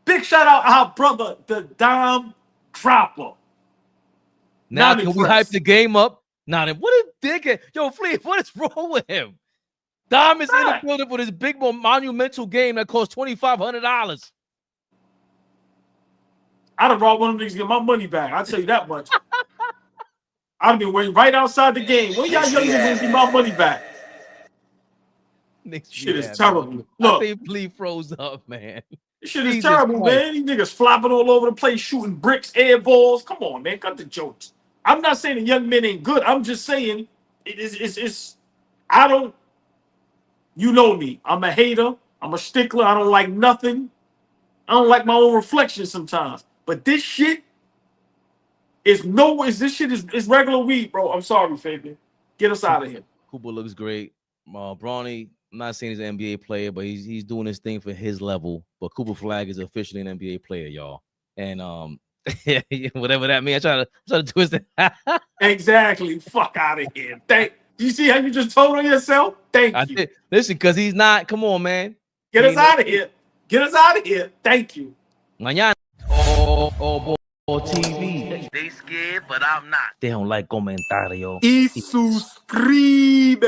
Big shout out our brother, the Dom Dropper. Now, can we hype the game up? What a dickhead. Yo, Flea, what is wrong with him? Dom is in the building for this big monumental game that costs $2,500. I'd have brought one of them niggas to get my money back. I'll tell you that much. I'd be waiting right outside the game. When y'all young niggas get my money back? Shit is terrible. Look, I think Flea froze up, man. This shit is terrible, man. These niggas flopping all over the place, shooting bricks, air balls. Come on, man. Cut the jokes. I'm not saying the young men ain't good. I'm just saying it's You know me. I'm a hater. I'm a stickler. I don't like nothing. I don't like my own reflection sometimes. But this shit is regular weed, bro. I'm sorry, Fabian. Get us out of here. Cooper looks great. Bronny, I'm not saying he's an NBA player, but he's doing his thing for his level. But Cooper Flag is officially an NBA player, y'all. And whatever that means, I try to twist it. Exactly. Fuck out of here. You see how you just told on yourself? Thank you. Listen, because he's not. Come on, man. Get us out of here. Get us out of here. Thank you. Mañana. AllBall TV. They scared, but I'm not. They don't like comentario. Y suscribe.